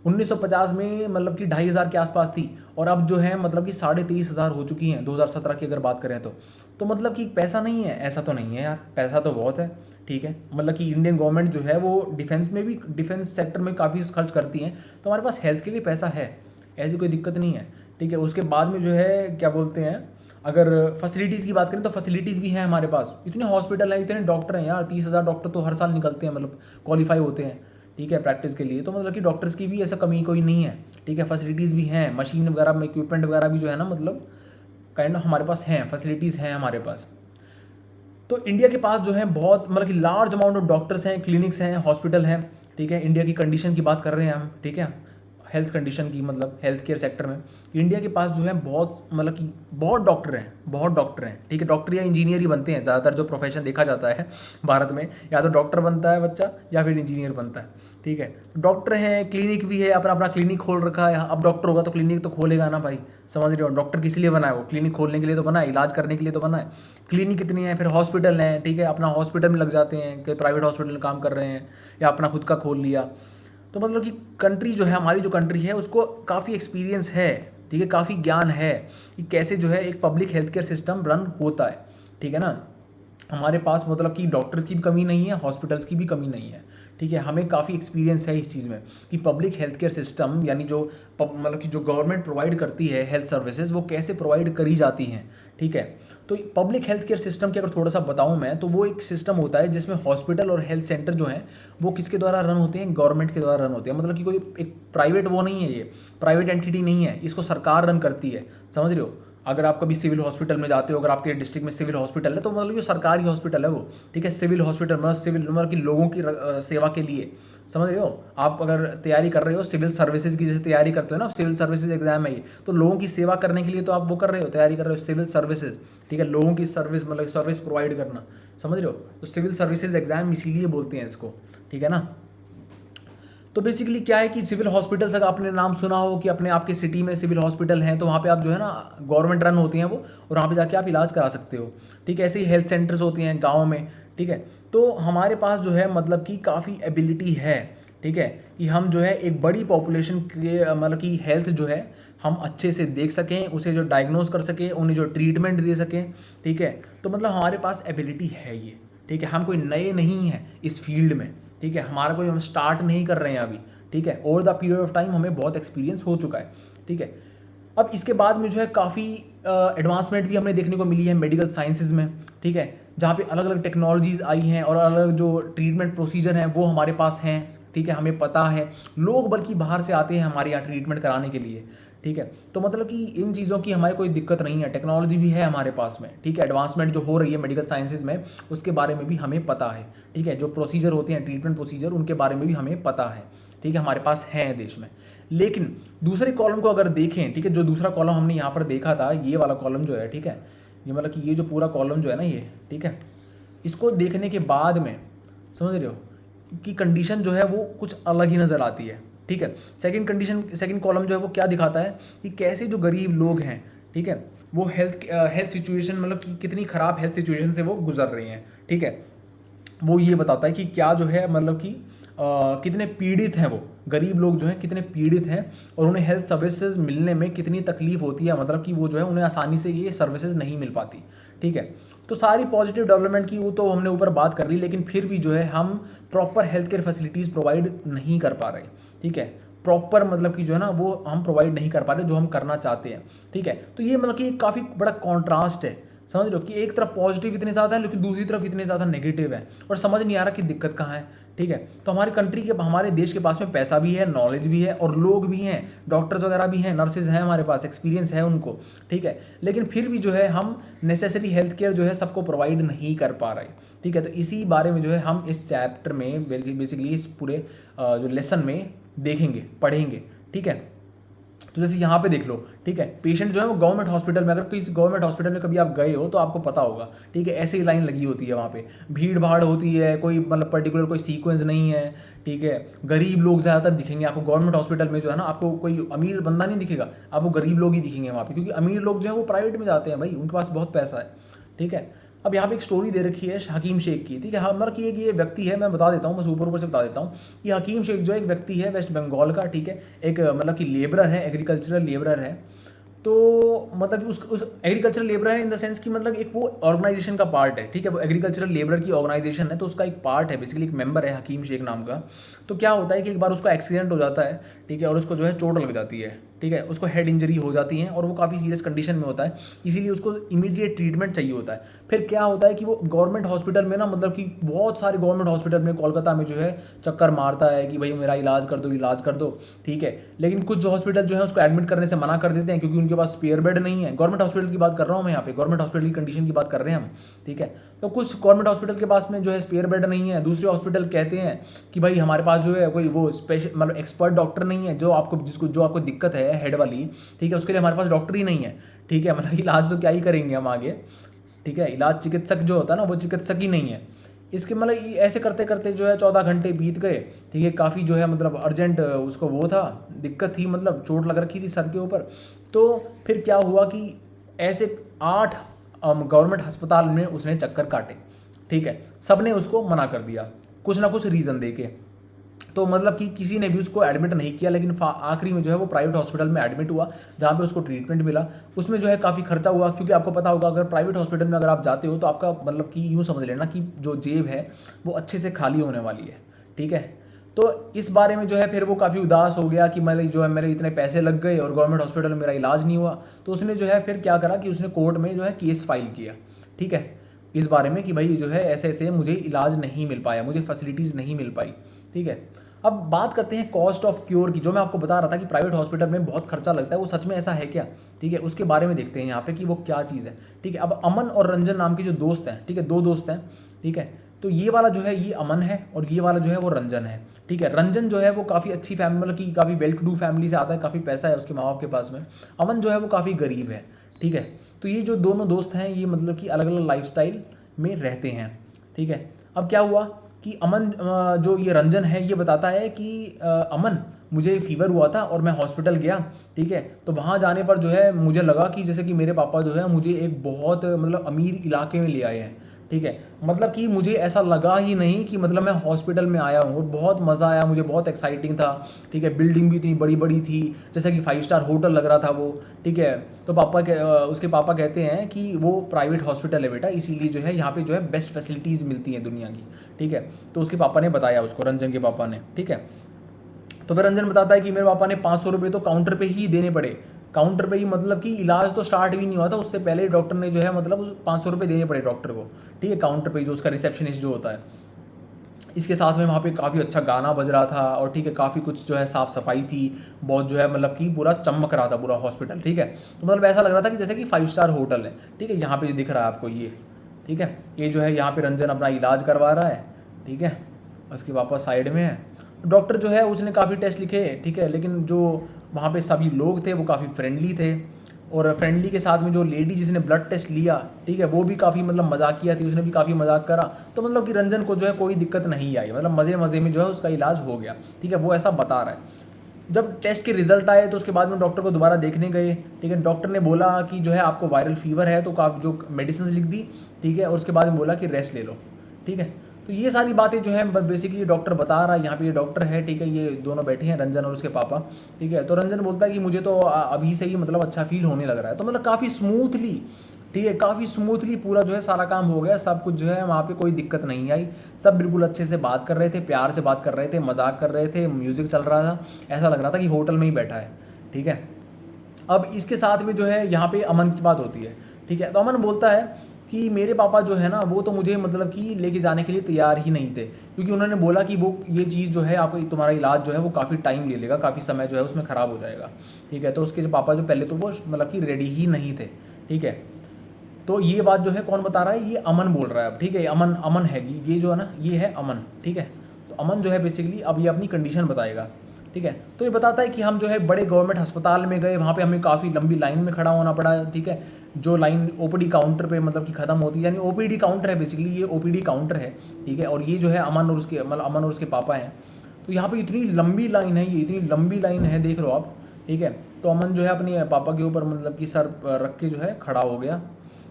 1950 में मतलब कि 2,500 के आसपास थी, और अब जो है मतलब कि 23,500 हो चुकी हैं 2017 की अगर बात करें तो मतलब कि पैसा नहीं है, ऐसा तो नहीं है यार, पैसा तो बहुत है, ठीक है। मतलब कि इंडियन गवर्नमेंट जो है वो डिफेंस में भी, डिफेंस सेक्टर में काफ़ी खर्च करती हैं, तो हमारे पास हेल्थ के लिए पैसा है, ऐसी कोई दिक्कत नहीं है, ठीक है। उसके बाद में जो है क्या बोलते हैं, अगर फैसिलिटीज़ की बात करें तो फैसिलिटीज़ भी हैं हमारे पास, इतने हॉस्पिटल हैं, इतने डॉक्टर हैं यार, 30,000 डॉक्टर तो हर साल निकलते हैं, मतलब क्वालिफाई होते हैं, ठीक है, प्रैक्टिस के लिए। तो मतलब कि डॉक्टर्स की भी ऐसा कमी कोई नहीं है, ठीक है। फैसिलिटीज़ भी हैं, मशीन वगैरह में इक्विपमेंट वगैरह भी जो है ना, मतलब काइंड ऑफ हमारे पास हैं, फैसिलिटीज़ हैं हमारे पास। तो इंडिया के पास जो है बहुत मतलब कि लार्ज अमाउंट ऑफ डॉक्टर्स हैं, क्लिनिक्स हैं, हॉस्पिटल हैं, ठीक है। इंडिया की कंडीशन की बात कर रहे हैं हम, ठीक है, हेल्थ कंडीशन की, मतलब हेल्थ केयर सेक्टर में इंडिया के पास जो है बहुत मतलब कि बहुत डॉक्टर हैं, बहुत डॉक्टर हैं, ठीक है। डॉक्टर या इंजीनियर ही बनते हैं ज़्यादातर, जो प्रोफेशन देखा जाता है भारत में, या तो डॉक्टर बनता है बच्चा या फिर इंजीनियर बनता है, ठीक है। डॉक्टर हैं, क्लिनिक भी है, अपना अपना क्लिनिक खोल रखा है। अब डॉक्टर होगा तो क्लिनिक तो खोलेगा ना भाई, समझ रहे हो। डॉक्टर किस लिए बना है, वो क्लिनिक खोलने के लिए तो बना है, इलाज करने के लिए तो बना है। क्लिनिक कितनी है, फिर हॉस्पिटल हैं, ठीक है, अपना हॉस्पिटल में लग जाते हैं, कि प्राइवेट हॉस्पिटल में काम कर रहे हैं या अपना खुद का खोल लिया। तो मतलब कि कंट्री जो है, हमारी जो कंट्री है, उसको काफ़ी एक्सपीरियंस है, ठीक है, काफ़ी ज्ञान है कि कैसे जो है एक public health care system run होता है, ठीक है ना। हमारे पास मतलब कि डॉक्टर्स की भी कमी नहीं है, हॉस्पिटल्स की भी कमी नहीं है, ठीक है। हमें काफ़ी एक्सपीरियंस है इस चीज़ में कि पब्लिक हेल्थ केयर सिस्टम, यानी जो मतलब कि जो गवर्नमेंट प्रोवाइड करती है हेल्थ सर्विसेज, वो कैसे प्रोवाइड करी जाती हैं, ठीक है। तो पब्लिक हेल्थ केयर सिस्टम की अगर थोड़ा सा बताऊं मैं, तो वो एक सिस्टम होता है जिसमें हॉस्पिटल और हेल्थ सेंटर जो हैं वो किसके द्वारा रन होते हैं, गवर्नमेंट के द्वारा रन होते हैं। मतलब कि कोई एक प्राइवेट वो नहीं है, ये प्राइवेट एंटिटी नहीं है, इसको सरकार रन करती है, समझ रहे हो। अगर आप कभी सिविल हॉस्पिटल में जाते हो, अगर आपके डिस्ट्रिक्ट में सिविल हॉस्पिटल है, तो मतलब ये सरकारी हॉस्पिटल है वो, ठीक है। सिविल हॉस्पिटल मतलब सिविल मतलब कि लोगों की सेवा के लिए, समझ रहे हो। आप अगर तैयारी कर रहे हो सिविल सर्विसेज की, जैसे तैयारी करते हो ना, सिविल सर्विसेज एग्जाम है ये, तो लोगों की सेवा करने के लिए तो आप वो कर रहे हो, तैयारी कर रहे हो सिविल सर्विसेज, ठीक है, लोगों की सर्विस मतलब सर्विस प्रोवाइड करना, समझ रहे हो। तो सिविल सर्विसेज एग्जाम इसीलिए बोलते हैं इसको, ठीक है ना। तो बेसिकली क्या है कि सिविल हॉस्पिटल्स, अगर आपने नाम सुना हो कि अपने आपके सिटी में सिविल हॉस्पिटल हैं, तो वहाँ पे आप जो है ना, गवर्नमेंट रन होती हैं वो, और वहाँ पे जाके आप इलाज करा सकते हो, ठीक है। ऐसे ही हेल्थ सेंटर्स होती हैं गाँव में, ठीक है। तो हमारे पास जो है मतलब कि काफ़ी एबिलिटी है, ठीक है, कि हम जो है एक बड़ी पॉपुलेशन के मतलब कि हेल्थ जो है हम अच्छे से देख सकें, उसे जो डायग्नोज कर सकें, उन्हें जो ट्रीटमेंट दे सकें, ठीक है। तो मतलब हमारे पास एबिलिटी है ये, ठीक है। हम कोई नए नहीं हैं इस फील्ड में, ठीक है, हमारा कोई हम स्टार्ट नहीं कर रहे हैं अभी, ठीक है। Over the period of time हमें बहुत एक्सपीरियंस हो चुका है, ठीक है। अब इसके बाद में जो है काफ़ी एडवांसमेंट भी हमें देखने को मिली है मेडिकल साइंसेज में, ठीक है, जहाँ पे अलग अलग टेक्नोलॉजीज़ आई हैं और अलग अलग जो ट्रीटमेंट प्रोसीजर हैं वो हमारे पास हैं, ठीक है, हमें पता है। लोग बल्कि बाहर से आते हैं हमारे यहाँ ट्रीटमेंट कराने के लिए, ठीक है। तो मतलब कि इन चीज़ों की हमारी कोई दिक्कत नहीं है, टेक्नोलॉजी भी है हमारे पास में, ठीक है। एडवांसमेंट जो हो रही है मेडिकल साइंसेज में, उसके बारे में भी हमें पता है, ठीक है। जो प्रोसीजर होते हैं ट्रीटमेंट प्रोसीजर, उनके बारे में भी हमें पता है, ठीक है, हमारे पास है देश में। लेकिन दूसरे कॉलम को अगर देखें, ठीक है, जो दूसरा कॉलम हमने यहाँ पर देखा था, ये वाला कॉलम जो है, ठीक है, ये मतलब कि ये जो पूरा कॉलम जो है ना ये, ठीक है, इसको देखने के बाद में समझ रहे हो कि कंडीशन जो है वो कुछ अलग ही नज़र आती है, ठीक है। सेकंड कॉलम जो है वो क्या दिखाता है कि कैसे जो गरीब लोग हैं, ठीक है, वो हेल्थ सिचुएशन मतलब कि कितनी ख़राब हेल्थ सिचुएशन से वो गुजर रही हैं, ठीक है। वो ये बताता है कि क्या जो है मतलब कि कितने पीड़ित हैं वो गरीब लोग जो हैं, कितने पीड़ित हैं, और उन्हें हेल्थ सर्विसेज मिलने में कितनी तकलीफ होती है, मतलब कि वो जो है उन्हें आसानी से ये सर्विसेज नहीं मिल पाती, ठीक है। तो सारी पॉजिटिव डेवलपमेंट की वो तो हमने ऊपर बात कर ली, लेकिन फिर भी जो है हम proper health care facilities provide नहीं कर पा रहे, ठीक है। प्रॉपर मतलब कि जो है ना वो हम प्रोवाइड नहीं कर पा रहे जो हम करना चाहते हैं, ठीक है। तो ये मतलब कि काफ़ी बड़ा कॉन्ट्रास्ट है, समझ रहे हो कि एक तरफ पॉजिटिव इतने ज़्यादा है लेकिन दूसरी तरफ इतने ज़्यादा नेगेटिव है और समझ नहीं आ रहा कि दिक्कत कहाँ है। ठीक है, तो हमारी कंट्री के हमारे देश के पास में पैसा भी है, नॉलेज भी है और लोग भी हैं, डॉक्टर्स वगैरह भी हैं, नर्सेज हैं, हमारे पास एक्सपीरियंस है उनको। ठीक है, लेकिन फिर भी जो है हम नेसेसरी हेल्थ केयर जो है सबको प्रोवाइड नहीं कर पा रहे। ठीक है, तो इसी बारे में जो है हम इस चैप्टर में बेसिकली इस पूरे जो लेसन में देखेंगे, पढ़ेंगे। ठीक है, तो जैसे यहाँ पे देख लो। ठीक है, पेशेंट जो है वो गवर्नमेंट हॉस्पिटल में, अगर किसी गवर्नमेंट हॉस्पिटल में कभी आप गए हो तो आपको पता होगा। ठीक है, ऐसे ही लाइन लगी होती है, वहाँ पे भीड़ भाड़ होती है, कोई मतलब पर्टिकुलर कोई सीक्वेंस नहीं है। ठीक है, गरीब लोग ज़्यादातर दिखेंगे आपको गवर्नमेंट हॉस्पिटल में, जो है ना, आपको कोई अमीर बंदा नहीं दिखेगा, आपको गरीब लोग ही दिखेंगे वहाँ पे, क्योंकि अमीर लोग जो है वो प्राइवेट में जाते हैं भाई, उनके पास बहुत पैसा है। ठीक है, अब यहाँ पे एक स्टोरी दे रखी है हकीम शेख की। ठीक है, हमारा कि ये व्यक्ति है, मैं बता देता हूँ, बस ऊपर ऊपर से बता देता हूँ। ये हकीम शेख जो एक व्यक्ति है वेस्ट बंगाल का। ठीक है, एक मतलब कि लेबरर है, एग्रीकल्चरल लेबरर है। तो मतलब कि उस एग्रीकल्चरल लेबर है इन द सेंस कि मतलब एक वो ऑर्गेनाइजेशन का पार्ट है। ठीक है, वो एग्रीकल्चरल लेबर की ऑर्गेनाइजेशन है, तो उसका एक पार्ट है, बेसिकली एक मेंबर है हकीम शेख नाम का। तो क्या होता है कि एक बार उसका एक्सीडेंट हो जाता है। ठीक है, और उसको जो है चोट लग जाती है। ठीक है, उसको हेड इंजरी हो जाती है और वो काफ़ी सीरियस कंडीशन में होता है, इसीलिए उसको इमीडिएट ट्रीटमेंट चाहिए होता है। फिर क्या होता है कि वो गवर्नमेंट हॉस्पिटल में ना, मतलब कि बहुत सारे गवर्नमेंट हॉस्पिटल में कोलकाता में जो है चक्कर मारता है कि भाई मेरा इलाज कर दो, इलाज कर दो। ठीक है, लेकिन कुछ हॉस्पिटल जो है उसको एडमिट करने से मना कर देते हैं, क्योंकि उनके पास स्पेयर बेड नहीं है। गवर्नमेंट हॉस्पिटल की बात कर रहा हूँ मैं यहाँ पे, गवर्नमेंट हॉस्पिटल की कंडीशन की बात कर रहे हैं हम। ठीक है, तो कुछ गवर्नमेंट हॉस्पिटल के पास में जो है स्पेयर बेड नहीं है। दूसरे हॉस्पिटल कहते हैं कि भाई हमारे पास जो है कोई वो स्पेशल मतलब एक्सपर्ट डॉक्टर नहीं है, जो आपको दिक्कत है हेड वाली। ठीक है, उसके लिए हमारे पास डॉक्टर ही नहीं है। ठीक है, मतलब इलाज तो क्या ही करेंगे हम आगे। ठीक है, इलाज चिकित्सक जो होता है ना, वो चिकित्सक ही नहीं है। इसके मतलब ऐसे करते करते जो है 14 घंटे बीत गए। ठीक है, काफ़ी जो है मतलब अर्जेंट उसको वो था, दिक्कत थी, मतलब चोट लग रखी थी सर के ऊपर। तो फिर क्या हुआ कि ऐसे 8 गवर्नमेंट अस्पताल में उसने चक्कर काटे। ठीक है, सब ने उसको मना कर दिया कुछ ना कुछ रीज़न दे के। तो मतलब कि किसी ने भी उसको एडमिट नहीं किया, लेकिन आखिरी में जो है वो प्राइवेट हॉस्पिटल में एडमिट हुआ, जहाँ पे उसको ट्रीटमेंट मिला। उसमें जो है काफ़ी खर्चा हुआ, क्योंकि आपको पता होगा अगर प्राइवेट हॉस्पिटल में अगर आप जाते हो तो आपका मतलब कि यूँ समझ लेना कि जो जेब है वो अच्छे से खाली होने वाली है। ठीक है, तो इस बारे में जो है फिर वो काफ़ी उदास हो गया कि मेरे इतने पैसे लग गए और गवर्नमेंट हॉस्पिटल में मेरा इलाज नहीं हुआ। तो उसने जो है फिर क्या करा कि उसने कोर्ट में जो है केस फाइल किया। ठीक है, इस बारे में कि भाई जो है ऐसे ऐसे मुझे इलाज नहीं मिल पाया, मुझे फैसिलिटीज़ नहीं मिल पाई। ठीक है, अब बात करते हैं कॉस्ट ऑफ क्योर की, जो मैं आपको बता रहा था कि प्राइवेट हॉस्पिटल में बहुत खर्चा लगता है, वो सच में ऐसा है क्या? ठीक है, उसके बारे में देखते हैं यहाँ पे कि वो क्या चीज़ है। ठीक है, अब अमन और रंजन नाम के जो दोस्त हैं, ठीक है, 2 दोस्त हैं। ठीक है, तो ये वाला जो है ये अमन है और ये वाला जो है वो रंजन है। ठीक है, रंजन जो है वो काफ़ी अच्छी फैमिली, मतलब कि काफ़ी वेल टू डू फैमिली से आता है, काफ़ी पैसा है उसके माँ बाप के पास में। अमन जो है वो काफ़ी गरीब है। ठीक है, तो ये जो दोनों दोस्त हैं ये मतलब कि अलग अलग लाइफस्टाइल में रहते हैं। ठीक है, अब क्या हुआ कि अमन जो ये रंजन है ये बताता है कि अमन मुझे फीवर हुआ था और मैं हॉस्पिटल गया। ठीक है, तो वहाँ जाने पर जो है मुझे लगा कि जैसे कि मेरे पापा जो है मुझे एक बहुत मतलब अमीर इलाके में ले आए हैं। ठीक है, मतलब कि मुझे ऐसा लगा ही नहीं कि मतलब मैं हॉस्पिटल में आया हूँ, बहुत मज़ा आया, मुझे बहुत एक्साइटिंग था। ठीक है, बिल्डिंग भी इतनी बड़ी बड़ी थी, जैसे कि 5 स्टार होटल लग रहा था वो। ठीक है, तो उसके पापा कहते हैं कि वो प्राइवेट हॉस्पिटल है बेटा, इसीलिए जो है यहाँ पे जो है बेस्ट फैसिलिटीज़ मिलती हैं दुनिया की। ठीक है, तो उसके पापा ने बताया उसको, रंजन के पापा ने। ठीक है, तो फिर रंजन बताता है कि मेरे पापा ने 500 रुपये तो काउंटर पे ही देने पड़े। काउंटर पे ही मतलब कि इलाज तो स्टार्ट भी नहीं हुआ था, उससे पहले डॉक्टर ने जो है मतलब 500 रुपये देने पड़े डॉक्टर को। ठीक है, काउंटर पे जो उसका रिसेप्शनिस्ट जो होता है। इसके साथ में वहाँ पे काफ़ी अच्छा गाना बज रहा था और ठीक है काफ़ी कुछ जो है साफ़ सफाई थी, बहुत जो है मतलब कि पूरा चमक रहा था पूरा हॉस्पिटल। ठीक है, तो मतलब ऐसा लग रहा था कि जैसे कि 5 स्टार होटल है। ठीक है, यहाँ पे दिख रहा है आपको ये। ठीक है, ये जो है यहाँ पे रंजन अपना इलाज करवा रहा है। ठीक है, उसके पापा साइड में है। डॉक्टर जो है उसने काफ़ी टेस्ट लिखे। ठीक है, लेकिन जो वहाँ पे सभी लोग थे वो काफ़ी फ्रेंडली थे, और फ्रेंडली के साथ में जो लेडी जिसने ब्लड टेस्ट लिया, ठीक है, वो भी काफ़ी मतलब मजाकिया थी, उसने भी काफ़ी मजाक करा। तो मतलब कि रंजन को जो है कोई दिक्कत नहीं आई, मतलब मज़े मज़े में जो है उसका इलाज हो गया। ठीक है, वो ऐसा बता रहा है। जब टेस्ट के रिजल्ट आए तो उसके बाद में डॉक्टर को दोबारा देखने गए। ठीक है, डॉक्टर ने बोला कि जो है आपको वायरल फीवर है, तो काफ़ी जो मेडिसिन लिख दी। ठीक है, और उसके बाद में बोला कि रेस्ट ले लो। ठीक है, तो ये सारी बातें जो है बेसिकली डॉक्टर बता रहा है। यहाँ पे ये डॉक्टर है, ठीक है, ये दोनों बैठे हैं, रंजन और उसके पापा। ठीक है, तो रंजन बोलता है कि मुझे तो अभी से ही मतलब अच्छा फील होने लग रहा है। तो मतलब काफ़ी स्मूथली, ठीक है, काफ़ी स्मूथली पूरा जो है सारा काम हो गया, सब कुछ जो है वहाँ पे कोई दिक्कत नहीं आई। सब बिल्कुल अच्छे से बात कर रहे थे, प्यार से बात कर रहे थे, मजाक कर रहे थे, म्यूज़िक चल रहा था, ऐसा लग रहा था कि होटल में ही बैठा है। ठीक है, अब इसके साथ में जो है यहाँ पे अमन की बात होती है। ठीक ठीक है। तो अमन बोलता है कि मेरे पापा जो है ना वो तो मुझे मतलब कि लेके जाने के लिए तैयार ही नहीं थे, क्योंकि उन्होंने बोला कि वो ये चीज़ जो है आपको तुम्हारा इलाज जो है वो काफ़ी टाइम ले लेगा, काफ़ी समय जो है उसमें ख़राब हो जाएगा। ठीक है। तो उसके जो पापा जो पहले तो वो मतलब कि रेडी ही नहीं थे। ठीक है। तो ये बात जो है कौन बता रहा है, ये अमन बोल रहा है अब। ठीक है। अमन अमन है ये जो है ना, ये है अमन। ठीक है। तो अमन जो है बेसिकली अब ये अपनी कंडीशन बताएगा। ठीक है। तो ये बताता है कि हम जो है बड़े गवर्नमेंट अस्पताल में गए, वहाँ पे हमें काफ़ी लंबी लाइन में खड़ा होना पड़ा। ठीक है। जो लाइन ओपीडी काउंटर पे मतलब कि ख़त्म होती है, यानी ओपीडी काउंटर है बेसिकली, ये ओपीडी काउंटर है। ठीक है। और ये जो है अमन और उसके मतलब अमन और उसके पापा हैं। तो यहाँ पे इतनी लंबी लाइन है, ये इतनी लंबी लाइन है, देख लो आप। ठीक है। तो अमन जो है अपने पापा के ऊपर मतलब कि सर रख के जो है खड़ा हो गया।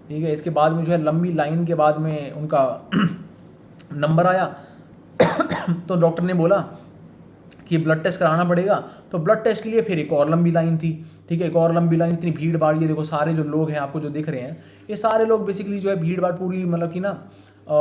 ठीक है। इसके बाद में जो है लंबी लाइन के बाद में उनका नंबर आया। तो डॉक्टर ने बोला कि ब्लड टेस्ट कराना पड़ेगा। तो ब्लड टेस्ट के लिए फिर एक और लंबी लाइन थी। ठीक है। एक और लंबी लाइन, इतनी भीड़ भाड़, ये देखो सारे जो लोग हैं आपको जो दिख रहे हैं, ये सारे लोग बेसिकली जो है भीड़ भाड़ पूरी मतलब कि ना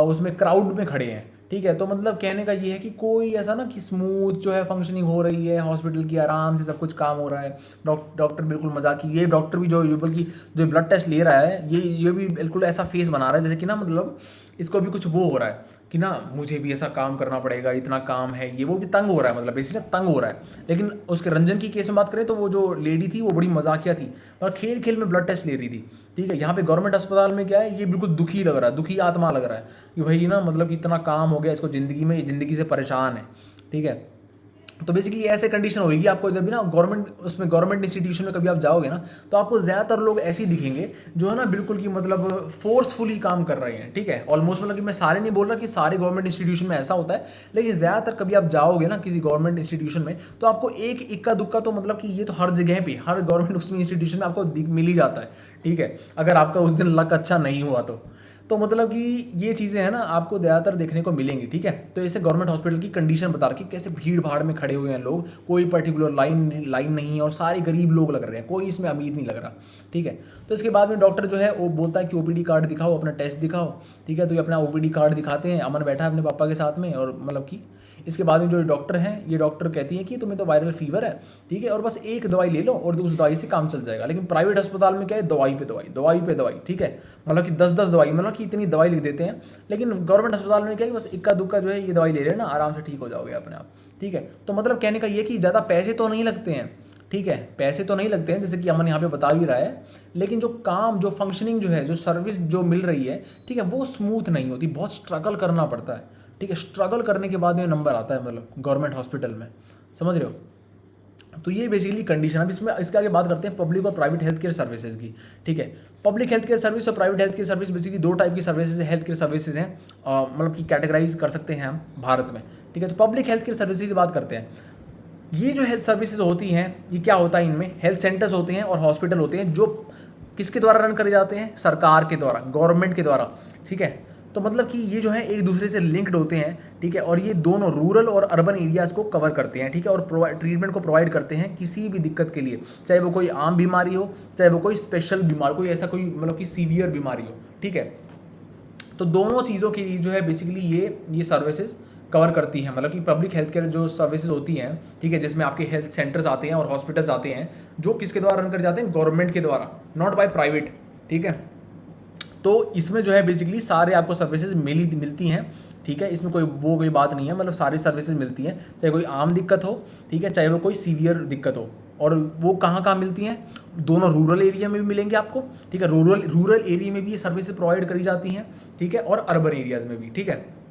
उसमें क्राउड में खड़े हैं। ठीक है। तो मतलब कहने का ये है कि कोई ऐसा ना कि स्मूथ जो है फंक्शनिंग हो रही है हॉस्पिटल की, आराम से सब कुछ काम हो रहा है। डॉक्टर बिल्कुल मजाकी, ये डॉक्टर भी जो बल्कि जो ब्लड टेस्ट ले रहा है ये भी बिल्कुल ऐसा फेस बना रहा है जैसे कि ना मतलब इसको भी कुछ वो हो रहा है कि ना मुझे भी ऐसा काम करना पड़ेगा, इतना काम है, ये वो भी तंग हो रहा है, मतलब बेसिकली तंग हो रहा है। लेकिन उसके रंजन की केस में बात करें तो वो जो लेडी थी वो बड़ी मजाकिया थी और खेल खेल में ब्लड टेस्ट ले रही थी। ठीक है। यहाँ पे गवर्नमेंट अस्पताल में क्या है, ये बिल्कुल दुखी लग रहा है, दुखी आत्मा लग रहा है कि भाई ना मतलब कि इतना काम हो गया इसको ज़िंदगी में, ये ज़िंदगी से परेशान है। ठीक है। तो बेसिकली ऐसे कंडीशन होगी आपको जब भी ना गवर्नमेंट इंस्टीट्यूशन में कभी आप जाओगे ना, तो आपको ज़्यादातर लोग ऐसे ही दिखेंगे जो है ना बिल्कुल कि मतलब फोर्सफुली काम कर रहे हैं। ठीक है। ऑलमोस्ट मतलब कि मैं सारे नहीं बोल रहा कि सारे गवर्नमेंट इंस्टीट्यूशन में ऐसा होता है, लेकिन ज़्यादातर कभी आप जाओगे ना किसी गवर्नमेंट इंस्टीट्यूशन में तो आपको एक इक्का दुक्का तो मतलब कि ये तो हर जगह पे हर गवर्नमेंट उसमें इंस्टीट्यूशन में आपको मिल ही जाता है। ठीक है। अगर आपका उस दिन लक अच्छा नहीं हुआ तो मतलब कि ये चीज़ें हैं ना आपको ज़्यादातर देखने को मिलेंगी। ठीक है। तो ऐसे गवर्नमेंट हॉस्पिटल की कंडीशन बता रखी, कैसे भीड़ भाड़ में खड़े हुए हैं लोग, कोई पर्टिकुलर लाइन नहीं है और सारे गरीब लोग लग रहे हैं, कोई इसमें अमीर नहीं लग रहा। ठीक है। तो इसके बाद में डॉक्टर जो है वो बोलता है कि ओपीडी कार्ड दिखाओ, अपना टेस्ट दिखाओ। ठीक है। तो ये अपना ओपीडी कार्ड दिखाते हैं, अमन बैठा है अपने पापा के साथ में, और मतलब कि इसके बाद में जो डॉक्टर हैं ये डॉक्टर कहती है कि तुम्हें तो वायरल फीवर है। ठीक है। और बस एक दवाई ले लो और उस दवाई से काम चल जाएगा। लेकिन प्राइवेट अस्पताल में क्या है, दवाई पे दवाई, दवाई पे दवाई। ठीक है। मतलब कि 10-10 दवाई, मतलब कि इतनी दवाई लिख देते हैं। लेकिन गवर्नमेंट अस्पताल में क्या है, बस इक्का दुक्का जो है ये दवाई ले लेना, आराम से ठीक हो जाओगे अपने आप। ठीक है। तो मतलब कहने का ये कि ज़्यादा पैसे तो नहीं लगते हैं। ठीक है। पैसे तो नहीं लगते हैं जैसे कि अमन यहाँ पे बता भी रहा है, लेकिन जो काम, जो फंक्शनिंग जो है, जो सर्विस जो मिल रही है, ठीक है, वो स्मूथ नहीं होती, बहुत स्ट्रगल करना पड़ता है। ठीक है। स्ट्रगल करने के बाद में नंबर आता है मतलब गवर्नमेंट हॉस्पिटल में, समझ रहे हो। तो ये बेसिकली कंडीशन। अब इसमें इसके आगे बात करते हैं पब्लिक और प्राइवेट हेल्थ केयर सर्विसेज की। ठीक है। पब्लिक हेल्थ केयर सर्विस और private health care service basically दो टाइप की सर्विसेज हेल्थ केयर सर्विसेज हैं, मतलब कि कैटेगराइज कर सकते हैं हम भारत में। ठीक है। तो पब्लिक हेल्थ केयर सर्विसेज की बात करते हैं। ये जो हेल्थ सर्विसेज होती हैं, ये क्या होता है, इनमें हेल्थ सेंटर्स होते हैं और हॉस्पिटल होते हैं जो किसके द्वारा रन करे जाते हैं, सरकार के द्वारा, गवर्नमेंट के द्वारा। ठीक है। तो मतलब कि ये जो है एक दूसरे से लिंक्ड होते हैं। ठीक है। और ये दोनों रूरल और अर्बन एरियाज़ को कवर करते हैं। ठीक है। और ट्रीटमेंट को प्रोवाइड करते हैं किसी भी दिक्कत के लिए, चाहे वो कोई आम बीमारी हो, चाहे वो कोई स्पेशल बीमारी, कोई ऐसा कोई मतलब कि सीवियर बीमारी हो। ठीक है। तो दोनों चीज़ों के लिए जो है बेसिकली ये सर्विसेज कवर करती है, मतलब कि पब्लिक हेल्थ केयर जो सर्विसेज होती हैं। ठीक है। जिसमें आपके हेल्थ सेंटर्स आते हैं और हॉस्पिटल्स आते हैं जो किसके द्वारा रन कर जाते हैं, गवर्नमेंट के द्वारा, नॉट बाय प्राइवेट। ठीक है। तो इसमें जो है बेसिकली सारे आपको सर्विसेज मिलती हैं। ठीक है। इसमें कोई बात नहीं है, मतलब सारी सर्विसेज मिलती हैं, चाहे कोई आम दिक्कत हो, ठीक है, चाहे वो कोई सीवियर दिक्कत हो। और वो कहाँ कहाँ मिलती हैं, दोनों रूरल एरिया में भी मिलेंगे आपको। ठीक है। रूरल एरिया में भी ये सर्विसेज प्रोवाइड करी जाती हैं। ठीक है। और अर्बन एरियाज़ में भी। ठीक है।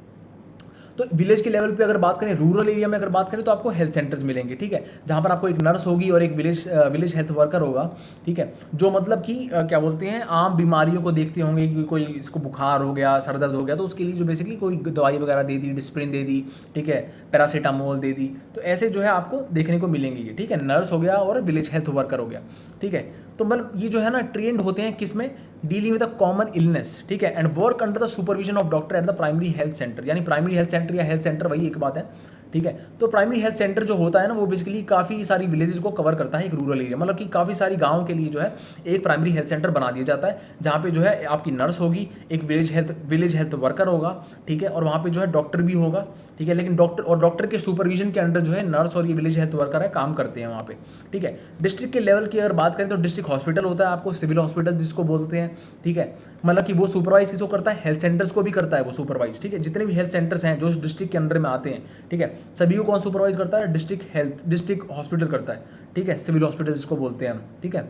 तो विलेज के लेवल पे अगर बात करें, रूरल एरिया में अगर बात करें तो आपको हेल्थ सेंटर्स मिलेंगे। ठीक है। जहाँ पर आपको एक नर्स होगी और एक विलेज हेल्थ वर्कर होगा। ठीक है। जो मतलब कि क्या बोलते हैं, आम बीमारियों को देखते होंगे कि कोई इसको बुखार हो गया, सर दर्द हो गया, तो उसके लिए जो बेसिकली कोई दवाई वगैरह दे दी, डिस्प्रिन दे दी, ठीक है, पैरासीटामोल दे दी। तो ऐसे जो है आपको देखने को मिलेंगे ये। ठीक है। नर्स हो गया और विलेज हेल्थ वर्कर हो गया। ठीक है। तो मतलब ये जो है ना ट्रेंड होते हैं किस में, dealing with a common illness. ठीक है। And work under the supervision of doctor at the primary health centre, यानी प्राइमरी हेल्थ सेंटर या हेल्थ सेंटर वही एक बात है। ठीक है। तो प्राइमरी हेल्थ सेंटर जो होता है ना वो बेसिकली काफ़ी सारी विलेजेस को कवर करता है, एक रूरल एरिया, मतलब कि काफ़ी सारी गाँव के लिए जो है एक प्राइमरी हेल्थ सेंटर बना दिया जाता है, जहाँ पे जो है आपकी नर्स होगी, एक विलेज हेल्थ वर्कर होगा। ठीक है। और वहाँ पे जो है डॉक्टर भी होगा। ठीक है। लेकिन डॉक्टर के सुपरविजन के अंडर जो है नर्स और ये विलेज हेल्थ वर्कर है काम करते हैं वहाँ पे, ठीक है। डिस्ट्रिक्ट के लेवल की अगर बात करें तो डिस्ट्रिक्ट हॉस्पिटल होता है आपको, सिविल हॉस्पिटल जिसको बोलते हैं, ठीक है। मतलब कि वो सुपरवाइज किसको करता है, हेल्थ सेंटर्स को भी करता है वो सुपरवाइज, ठीक है। जितने भी हेल्थ सेंटर्स हैं जो डिस्ट्रिक्ट के अंडर में आते हैं, ठीक है, सभी को कौन सुपरवाइज करता है, डिस्ट्रिक्ट हॉस्पिटल करता है, ठीक है, सिविल हॉस्पिटल जिसको बोलते हैं हम, ठीक है।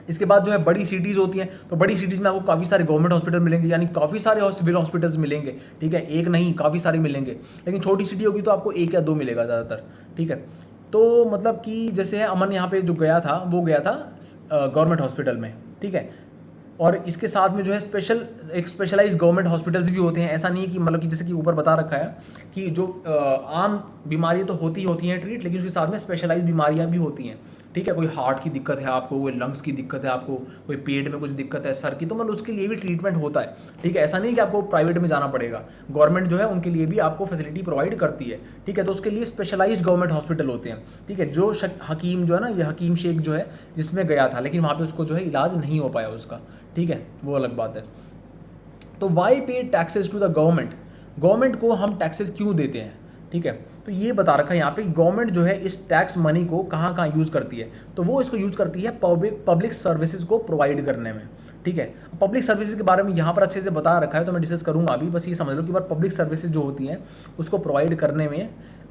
इसके बाद जो है बड़ी सिटीज़ होती हैं, तो बड़ी सिटीज़ में आपको काफ़ी सारे गवर्नमेंट हॉस्पिटल मिलेंगे, यानी काफ़ी सारे सिविल हॉस्पिटल्स मिलेंगे, ठीक है, एक नहीं काफ़ी सारे मिलेंगे। लेकिन छोटी सिटी होगी तो आपको एक या दो मिलेगा ज़्यादातर, ठीक है। तो मतलब कि जैसे अमन यहाँ पे जो गया था वो गया था गवर्नमेंट हॉस्पिटल में, ठीक है। और इसके साथ में जो है स्पेशलाइज गवर्नमेंट हॉस्पिटल्स भी होते हैं। ऐसा नहीं है कि मतलब कि जैसे कि ऊपर बता रखा है कि जो आम बीमारियाँ तो होती हैं ट्रीट, लेकिन उसके साथ में स्पेशलाइज बीमारियाँ भी होती हैं, ठीक है। कोई हार्ट की दिक्कत है आपको, कोई लंग्स की दिक्कत है आपको, कोई पेट में कुछ दिक्कत है, सर की, तो मतलब उसके लिए भी ट्रीटमेंट होता है, ठीक है। ऐसा नहीं कि आपको प्राइवेट में जाना पड़ेगा, गवर्नमेंट जो है उनके लिए भी आपको फैसिलिटी प्रोवाइड करती है, ठीक है। तो उसके लिए स्पेशलाइज्ड गवर्नमेंट हॉस्पिटल होते हैं, ठीक है। जो हकीम जो है ना, ये हकीम शेख जो है जिसमें गया था, लेकिन वहाँ पर उसको जो है इलाज नहीं हो पाया उसका, ठीक है, वो अलग बात है। तो वाई पे टैक्सेस टू द गवर्नमेंट को हम टैक्सेस क्यों देते हैं, ठीक है। तो ये बता रखा है यहाँ पे गवर्नमेंट जो है इस टैक्स मनी को कहाँ कहाँ यूज़ करती है, तो वो इसको यूज़ करती है पब्लिक सर्विसेज को प्रोवाइड करने में, ठीक है। पब्लिक सर्विसेज के बारे में यहाँ पर अच्छे से बता रखा है तो मैं डिस्कस करूँगा अभी, बस ये समझ लो कि बार पब्लिक सर्विसेज जो होती हैं उसको प्रोवाइड करने में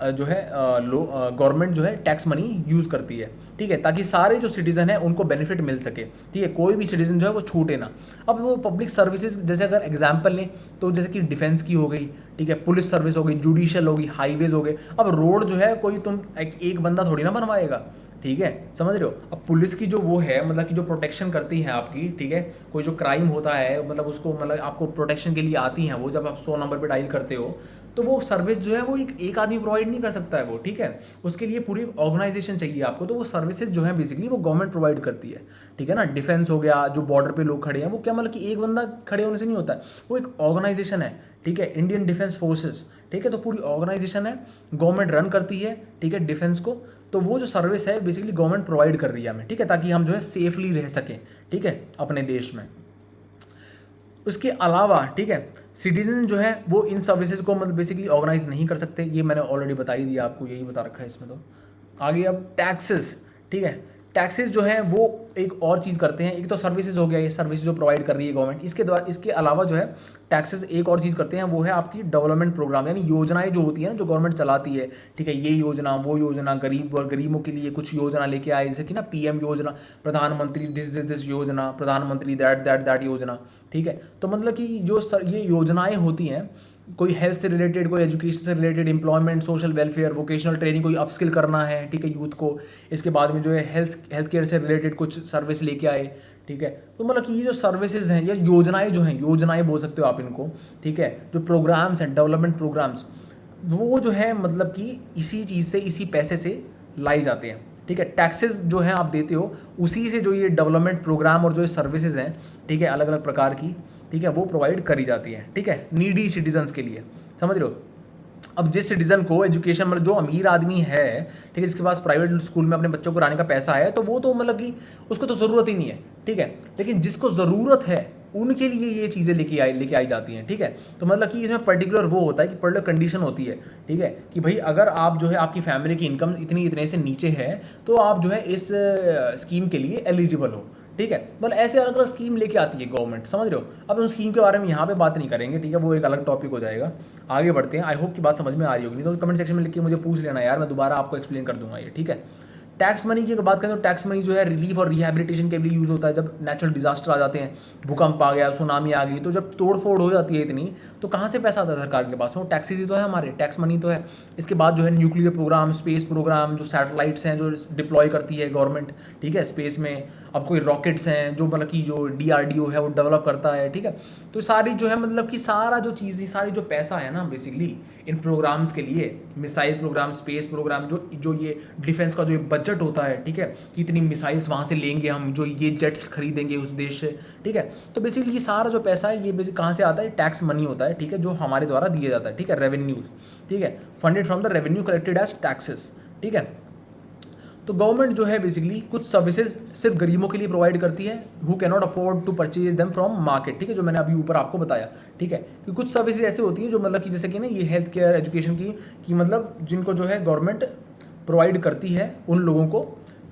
जो है गवर्नमेंट जो है टैक्स मनी यूज़ करती है, ठीक है, ताकि सारे जो सिटीज़न हैं उनको बेनिफिट मिल सके, ठीक है, कोई भी सिटीज़न जो है वो छूटे ना। अब वो पब्लिक सर्विसेज जैसे अगर एग्जांपल लें तो जैसे कि डिफेंस की हो गई, ठीक है, पुलिस सर्विस हो गई, जुडिशियल होगी, हाईवेज हो गए। अब रोड जो है कोई तुम एक बंदा थोड़ी ना बनवाएगा, ठीक है, समझ रहे हो। अब पुलिस की जो वो है मतलब कि जो प्रोटेक्शन करती है आपकी, ठीक है, कोई जो क्राइम होता है मतलब उसको मतलब आपको प्रोटेक्शन के लिए आती हैं वो, जब आप 100 नंबर पे डायल करते हो तो वो सर्विस जो है वो एक आदमी प्रोवाइड नहीं कर सकता है वो, ठीक है, उसके लिए पूरी ऑर्गेनाइजेशन चाहिए आपको। तो वो सर्विसेज जो है बेसिकली वो गवर्नमेंट प्रोवाइड करती है, ठीक है ना। डिफेंस हो गया, जो बॉर्डर पे लोग खड़े हैं वो क्या मतलब कि एक बंदा खड़े होने से नहीं होता है, वो एक ऑर्गेनाइजेशन है, ठीक है, इंडियन डिफेंस फोर्सेस, ठीक है। तो पूरी ऑर्गेनाइजेशन है, गवर्नमेंट रन करती है, ठीक है, डिफेंस को। तो वो जो सर्विस है बेसिकली गवर्नमेंट प्रोवाइड कर रही है हमें, ठीक है, ताकि हम जो है सेफली रह सकें, ठीक है, अपने देश में। उसके अलावा, ठीक है, सिटीजन जो है वो इन सर्विसेज को मतलब बेसिकली ऑर्गेनाइज नहीं कर सकते, ये मैंने ऑलरेडी बता ही दिया आपको, यही बता रखा है इसमें। तो आगे अब टैक्सेस, ठीक है, टैक्सेस जो है वो एक और चीज़ करते हैं। एक तो सर्विसेज हो गया, ये सर्विस जो प्रोवाइड कर रही है गवर्नमेंट, इसके अलावा जो है टैक्सेस एक और चीज़ करते हैं, वो है आपकी डेवलपमेंट प्रोग्राम, यानी योजनाएं जो होती है ना जो गवर्नमेंट चलाती है, ठीक है, ये योजना वो योजना, गरीबों के लिए कुछ योजना लेके आए, जैसे कि ना PM योजना, प्रधानमंत्री दिस योजना, प्रधानमंत्री दैट योजना, ठीक है। तो मतलब कि जो ये योजनाएं होती हैं, कोई हेल्थ से रिलेटेड, कोई एजुकेशन से related, employment, social welfare, vocational training, कोई अपस्किल करना है, ठीक है, यूथ को। इसके बाद में जो है हेल्थ केयर से रिलेटेड कुछ सर्विस लेके आए, ठीक है। तो मतलब कि ये जो सर्विसेज हैं या योजनाएं जो हैं, योजनाएं बोल सकते हो आप इनको, ठीक है, जो प्रोग्राम्स हैं, डेवलपमेंट प्रोग्राम्स, वो जो है मतलब कि इसी चीज़ से, इसी पैसे से लाई जाते हैं, ठीक है। टैक्सेस जो है आप देते हो उसी से जो ये डेवलपमेंट प्रोग्राम और जो ये सर्विसेज हैं, ठीक है, अलग अलग प्रकार की, ठीक है, वो प्रोवाइड करी जाती है, ठीक है, नीडी सिटीजन्स के लिए, समझ रहे हो। अब जिस सिटीजन को एजुकेशन मतलब जो अमीर आदमी है, ठीक है, जिसके पास प्राइवेट स्कूल में अपने बच्चों को पढ़ाने का पैसा है, तो वो तो मतलब कि उसको तो ज़रूरत ही नहीं है, ठीक है। लेकिन जिसको ज़रूरत है उनके लिए ये चीज़ें लेके आई जाती हैं, ठीक है। तो मतलब कि इसमें पर्टिकुलर वो होता है कि पर्टिकुलर कंडीशन होती है, ठीक है, कि भाई अगर आप जो है आपकी फैमिली की इनकम इतने से नीचे है तो आप जो है इस स्कीम के लिए एलिजिबल हो, ठीक है। मतलब ऐसे अलग अलग स्कीम लेके आती है गवर्नमेंट, समझ रहे हो। अब उन स्कीम के बारे में यहाँ पे बात नहीं करेंगे, ठीक है, वो एक अलग टॉपिक हो जाएगा। आगे बढ़ते हैं। आई होप की बात समझ में आ रही होगी, नहीं तो कमेंट सेक्शन में लिख के मुझे पूछ लेना यार, मैं दोबारा आपको एक्सप्लेन कर दूंगा ये, ठीक है। टैक्स मनी की अगर बात करें तो टैक्स मनी जो है रिलीफ और रिहैबिलिटेशन के लिए यूज़ होता है। जब नेचुरल डिजास्टर आ जाते हैं, भूकंप आ गया, सुनामी आ गई, तो जब तोड़ फोड़ हो जाती है इतनी, तो कहाँ से पैसा आता है सरकार के पास, वो टैक्सेस ही तो है हमारे, टैक्स मनी तो है। इसके बाद जो है न्यूक्लियर प्रोग्राम, स्पेस प्रोग्राम, जो सैटेलाइट्स हैं जो डिप्लॉय करती है गवर्नमेंट, ठीक है, स्पेस में। अब कोई रॉकेट्स हैं जो मतलब कि जो DRDO है वो डेवलप करता है, ठीक है। तो सारी जो है मतलब कि सारा जो चीज़, सारी जो पैसा है ना बेसिकली इन प्रोग्राम्स के लिए, मिसाइल प्रोग्राम, स्पेस प्रोग्राम, जो ये डिफेंस का जो ये बजट होता है, ठीक है, कि इतनी मिसाइल्स वहाँ से लेंगे हम, जो ये जेट्स खरीदेंगे उस देश से, ठीक है। तो बेसिकली ये सारा जो पैसा है ये बेसिक कहाँ से आता है, टैक्स मनी होता है, ठीक है, जो हमारे द्वारा दिया जाता है, ठीक है, रेवेन्यूज, ठीक है, funded from the revenue collected as taxes, ठीक है। तो गवर्नमेंट जो है बेसिकली कुछ सर्विसेज सिर्फ गरीबों के लिए प्रोवाइड करती है, who can not afford to purchase them from market, ठीक है, जो मैंने अभी ऊपर आपको बताया, ठीक है, कि कुछ सर्विसेज ऐसे होती हैं जो मतलब कि जैसे कि ना ये हेल्थ केयर एजुकेशन की मतलब जिनको जो है गवर्नमेंट प्रोवाइड करती है उन लोगों को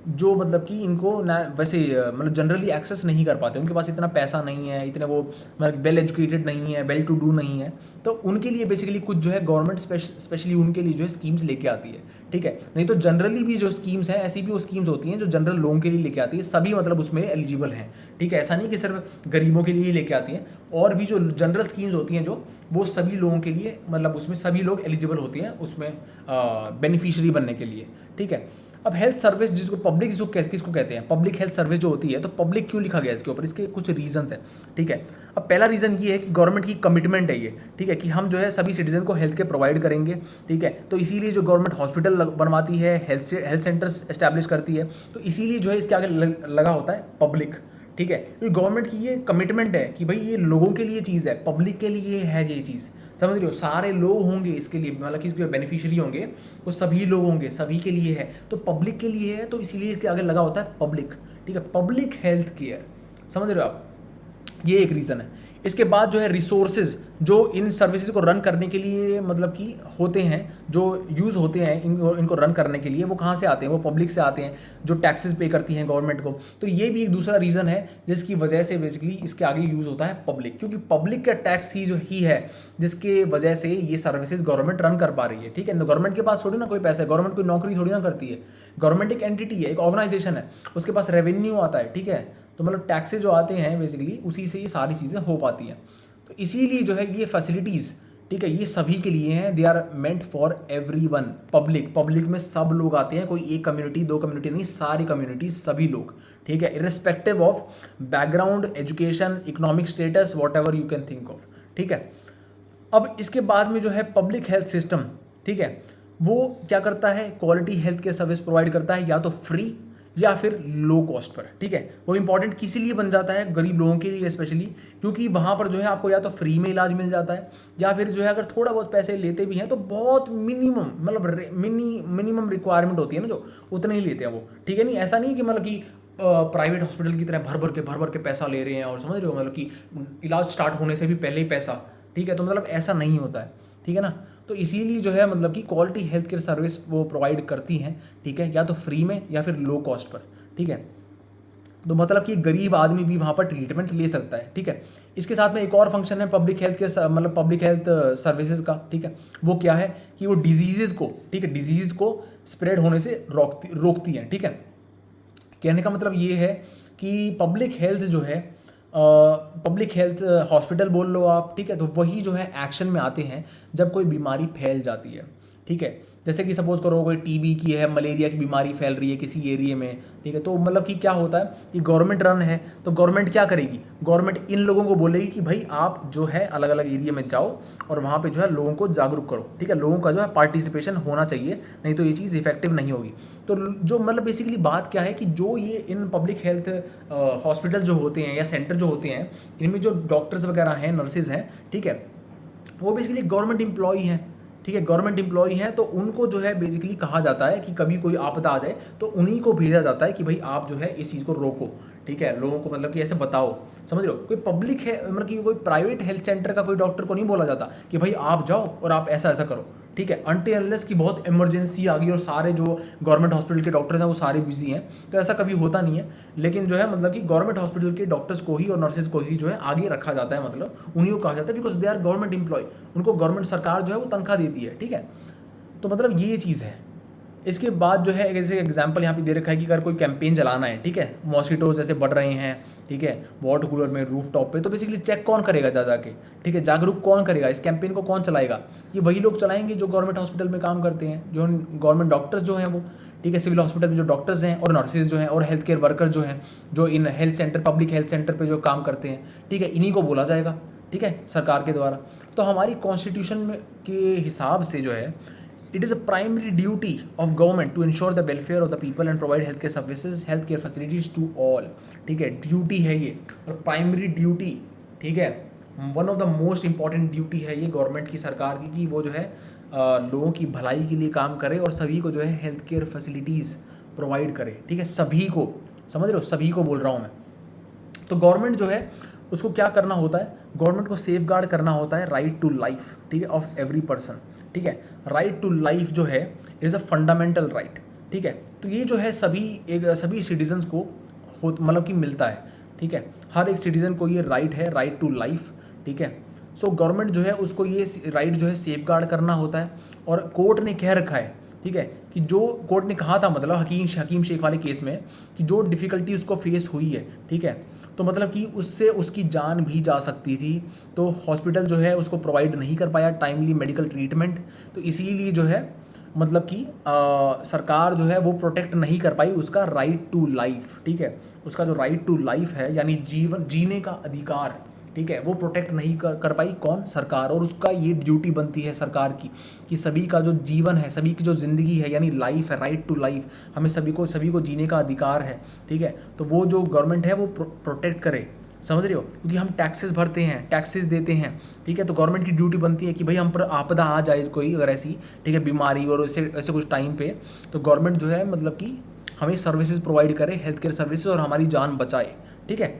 जो मतलब कि इनको ना वैसे मतलब जनरली एक्सेस नहीं कर पाते, उनके पास इतना पैसा नहीं है, इतने वो मतलब वेल एजुकेटेड नहीं है, वेल टू डू नहीं है, तो उनके लिए बेसिकली कुछ जो है गवर्नमेंट स्पेशली उनके लिए जो है स्कीम्स लेके आती है, ठीक है। नहीं तो जनरली भी जो स्कीम्स हैं ऐसी भी वो स्कीम्स होती हैं जो जनरल लोगों के लिए लेके आती है, सभी मतलब उसमें एलिजिबल हैं, ठीक है। ऐसा नहीं कि सिर्फ गरीबों के लिए ही लेके आती हैं, और भी जो जनरल स्कीम्स होती हैं जो वो सभी लोगों के लिए मतलब उसमें सभी लोग एलिजिबल होते हैं उसमें बेनिफिशियरी बनने के लिए, ठीक है। अब हेल्थ सर्विस जिसको पब्लिक किसको कहते हैं, पब्लिक हेल्थ सर्विस जो होती है, तो पब्लिक क्यों लिखा गया इसके ऊपर, इसके कुछ रीजंस हैं, ठीक है। अब पहला रीज़न ये है कि गवर्नमेंट की कमिटमेंट है ये, ठीक है, कि हम जो है सभी सिटीजन को हेल्थ केयर प्रोवाइड करेंगे, ठीक है। तो इसीलिए जो गवर्नमेंट हॉस्पिटल बनवाती है, हेल्थ सेंटर्स एस्टैब्लिश करती है, तो इसीलिए जो है इसके आगे लगा होता है पब्लिक, ठीक है। क्योंकि गवर्नमेंट की ये कमिटमेंट है कि भाई ये लोगों के लिए चीज़ है, पब्लिक के लिए है ये चीज़, समझ रहे हो, सारे लोग होंगे इसके लिए, मतलब कि इसके जो बेनिफिशियरी होंगे वो सभी लोग होंगे, सभी के लिए है, तो पब्लिक के लिए है, तो इसीलिए इसके आगे लगा होता है पब्लिक, ठीक है, पब्लिक हेल्थ केयर, समझ रहे हो आप, ये एक रीज़न है। इसके बाद जो है रिसोर्सेज जो इन सर्विसेज को रन करने के लिए मतलब कि होते हैं, जो यूज़ होते हैं इनको रन करने के लिए, वो कहाँ से आते हैं, वो पब्लिक से आते हैं जो टैक्सेस पे करती हैं गवर्नमेंट को। तो ये भी एक दूसरा रीज़न है जिसकी वजह से बेसिकली इसके आगे यूज़ होता है पब्लिक, क्योंकि पब्लिक का टैक्स ही है जिसके वजह से ये सर्विसेज गवर्नमेंट रन कर पा रही है, ठीक है। गवर्नमेंट के पास थोड़ी ना कोई पैसा है, गवर्नमेंट कोई नौकरी थोड़ी ना करती है, गवर्नमेंट एक एंटिटी है, एक ऑर्गेनाइजेशन है, उसके पास रेवेन्यू आता है, ठीक है। तो मतलब टैक्सेस जो आते हैं बेसिकली उसी से ये सारी चीज़ें हो पाती हैं। तो इसीलिए जो है ये फैसिलिटीज़, ठीक है, ये सभी के लिए हैं, they are meant for everyone. Public में सब लोग आते हैं, कोई एक कम्युनिटी दो कम्युनिटी नहीं, सारी कम्युनिटी सभी लोग, ठीक है, irrespective of background, education, economic status, what ever you can think of, ठीक है। अब इसके बाद में जो है पब्लिक हेल्थ सिस्टम, ठीक है, वो क्या करता है, quality health care service provide करता है, या तो फ्री या फिर लो कॉस्ट पर, ठीक है। वो इंपॉर्टेंट किसी लिए बन जाता है, गरीब लोगों के लिए स्पेशली, क्योंकि वहाँ पर जो है आपको या तो फ्री में इलाज मिल जाता है, या फिर जो है अगर थोड़ा बहुत पैसे लेते भी हैं तो बहुत मिनिमम मतलब मिनिमम रिक्वायरमेंट होती है ना, जो उतने ही लेते हैं वो, ठीक है। नहीं ऐसा नहीं कि मतलब कि प्राइवेट हॉस्पिटल की तरह भर भर के पैसा ले रहे हैं, और समझ रहे हो मतलब कि इलाज स्टार्ट होने से भी पहले ही पैसा, ठीक है। तो मतलब ऐसा नहीं होता है, ठीक है ना। तो इसीलिए जो है मतलब कि क्वालिटी हेल्थ केयर सर्विस वो प्रोवाइड करती हैं, ठीक है, या तो फ्री में या फिर लो कॉस्ट पर, ठीक है। तो मतलब कि गरीब आदमी भी वहाँ पर ट्रीटमेंट ले सकता है, ठीक है। इसके साथ में एक और फंक्शन है पब्लिक हेल्थ के मतलब पब्लिक हेल्थ सर्विसेज का, ठीक है। वो क्या है कि वो डिजीज़ को, ठीक है, डिजीज़ को स्प्रेड होने से रोकती है, ठीक है। कहने का मतलब ये है कि पब्लिक हेल्थ जो है, पब्लिक हेल्थ हॉस्पिटल बोल लो आप, ठीक है, तो वही जो है एक्शन में आते हैं जब कोई बीमारी फैल जाती है, ठीक है। जैसे कि सपोज करो कोई टीबी की है, मलेरिया की बीमारी फैल रही है किसी एरिया में, ठीक है, तो मतलब कि क्या होता है कि गवर्नमेंट रन है, तो गवर्नमेंट क्या करेगी, गवर्नमेंट इन लोगों को बोलेगी कि भाई आप जो है अलग अलग एरिया में जाओ और वहाँ पे जो है लोगों को जागरूक करो, ठीक है, लोगों का जो है पार्टिसिपेशन होना चाहिए, नहीं तो ये चीज़ इफेक्टिव नहीं होगी। तो जो मतलब बेसिकली बात क्या है कि जो ये इन पब्लिक हेल्थ हॉस्पिटल जो होते हैं या सेंटर जो होते हैं, इनमें जो डॉक्टर्स वगैरह हैं, नर्सेज हैं, ठीक है, वो बेसिकली गवर्नमेंट एम्प्लॉई हैं, ठीक है, गवर्नमेंट एम्प्लॉई हैं। तो उनको जो है बेसिकली कहा जाता है कि कभी कोई आपदा आ जाए तो उन्हीं को भेजा जाता है कि भाई आप जो है इस चीज़ को रोको, ठीक है, लोगों को मतलब कि ऐसे बताओ, समझ रहे हो। कोई पब्लिक है मतलब कि कोई प्राइवेट हेल्थ सेंटर का कोई डॉक्टर को नहीं बोला जाता कि भाई आप जाओ और आप ऐसा ऐसा करो, ठीक है, अनटिल अनलेस की बहुत इमरजेंसी आ गई और सारे जो गवर्नमेंट हॉस्पिटल के डॉक्टर्स हैं वो सारे बिजी हैं, तो ऐसा कभी होता नहीं है। लेकिन जो है मतलब कि गवर्नमेंट हॉस्पिटल के डॉक्टर्स को ही और नर्सेज को ही जो है आगे रखा जाता है, मतलब उन्हीं को कहा जाता है because they are government employ, उनको गवर्नमेंट सरकार जो है वो तनख्वाह देती है, ठीक है। तो मतलब ये चीज़ है। इसके बाद जो है जैसे एग्जांपल यहाँ पे दे रखा है कि अगर कोई कैंपेन चलाना है, ठीक है, मॉस्किटोज जैसे बढ़ रहे हैं, ठीक है, वाटर कूलर में, रूफ टॉप पे, तो बेसिकली चेक कौन करेगा जा जाके, ठीक है, जागरूक कौन करेगा, इस कैंपेन को कौन चलाएगा, ये वही लोग चलाएंगे जो गवर्नमेंट हॉस्पिटल में काम करते हैं, जो गवर्नमेंट डॉक्टर्स जो हैं वो, ठीक है, सिविल हॉस्पिटल में जो डॉक्टर्स हैं और नर्सेज जो हैं और हेल्थ केयर वर्कर जो हैं, जो in health centre public health centre पर जो काम करते हैं, ठीक है, इन्हीं को बोला जाएगा, ठीक है, सरकार के द्वारा। तो हमारी कॉन्स्टिट्यूशन के हिसाब से जो है it is a primary duty of government to ensure the welfare of the people and provide healthcare services, healthcare facilities to all, ठीक है, ड्यूटी है ये, और प्राइमरी ड्यूटी, ठीक है, one of the most important duty है ये गवर्नमेंट की, सरकार की, कि वो जो है लोगों की भलाई के लिए काम करे और सभी को जो है हेल्थ केयर फैसिलिटीज़ प्रोवाइड करे, ठीक है, सभी को, समझ रहे हो, सभी को बोल रहा हूँ मैं। तो गवर्नमेंट जो है उसको क्या करना होता है, गवर्नमेंट को सेफ गार्ड करना होता है राइट टू लाइफ, ठीक है, ऑफ एवरी पर्सन, ठीक है। राइट टू लाइफ जो है it is a fundamental right, ठीक है। तो ये जो है सभी सिटीजन्स को मतलब कि मिलता है, ठीक है, हर एक सिटीज़न को ये राइट है, राइट टू लाइफ, ठीक है। सो गवर्नमेंट जो है उसको ये राइट जो है सेफ गार्ड करना होता है। और कोर्ट ने कह रखा है, ठीक है, कि जो कोर्ट ने कहा था मतलब हकीम शेख वाले केस में कि जो डिफ़िकल्टी उसको फेस हुई है, ठीक है, तो मतलब कि उससे उसकी जान भी जा सकती थी। तो हॉस्पिटल जो है उसको प्रोवाइड नहीं कर पाया टाइमली मेडिकल ट्रीटमेंट, तो इसीलिए जो है मतलब कि सरकार जो है वो प्रोटेक्ट नहीं कर पाई उसका राइट टू लाइफ, ठीक है। उसका जो राइट टू लाइफ है यानी जीवन जीने का अधिकार, ठीक है, वो प्रोटेक्ट नहीं कर पाई कौन, सरकार। और उसका ये ड्यूटी बनती है सरकार की कि सभी का जो जीवन है, सभी की जो ज़िंदगी है यानी लाइफ है, राइट टू लाइफ, हमें सभी को जीने का अधिकार है, ठीक है। तो वो जो गवर्नमेंट है वो प्रोटेक्ट करे, समझ रहे हो, क्योंकि हम टैक्सेस भरते हैं, टैक्सेस देते हैं, ठीक है। तो गवर्नमेंट की ड्यूटी बनती है कि भाई हम पर आपदा आ जाए कोई अगर ऐसी, ठीक है, बीमारी और ऐसे कुछ टाइम पे, तो गवर्नमेंट जो है मतलब कि हमें सर्विसेज प्रोवाइड करे, हेल्थ केयर सर्विसेज, और हमारी जान बचाए, ठीक है।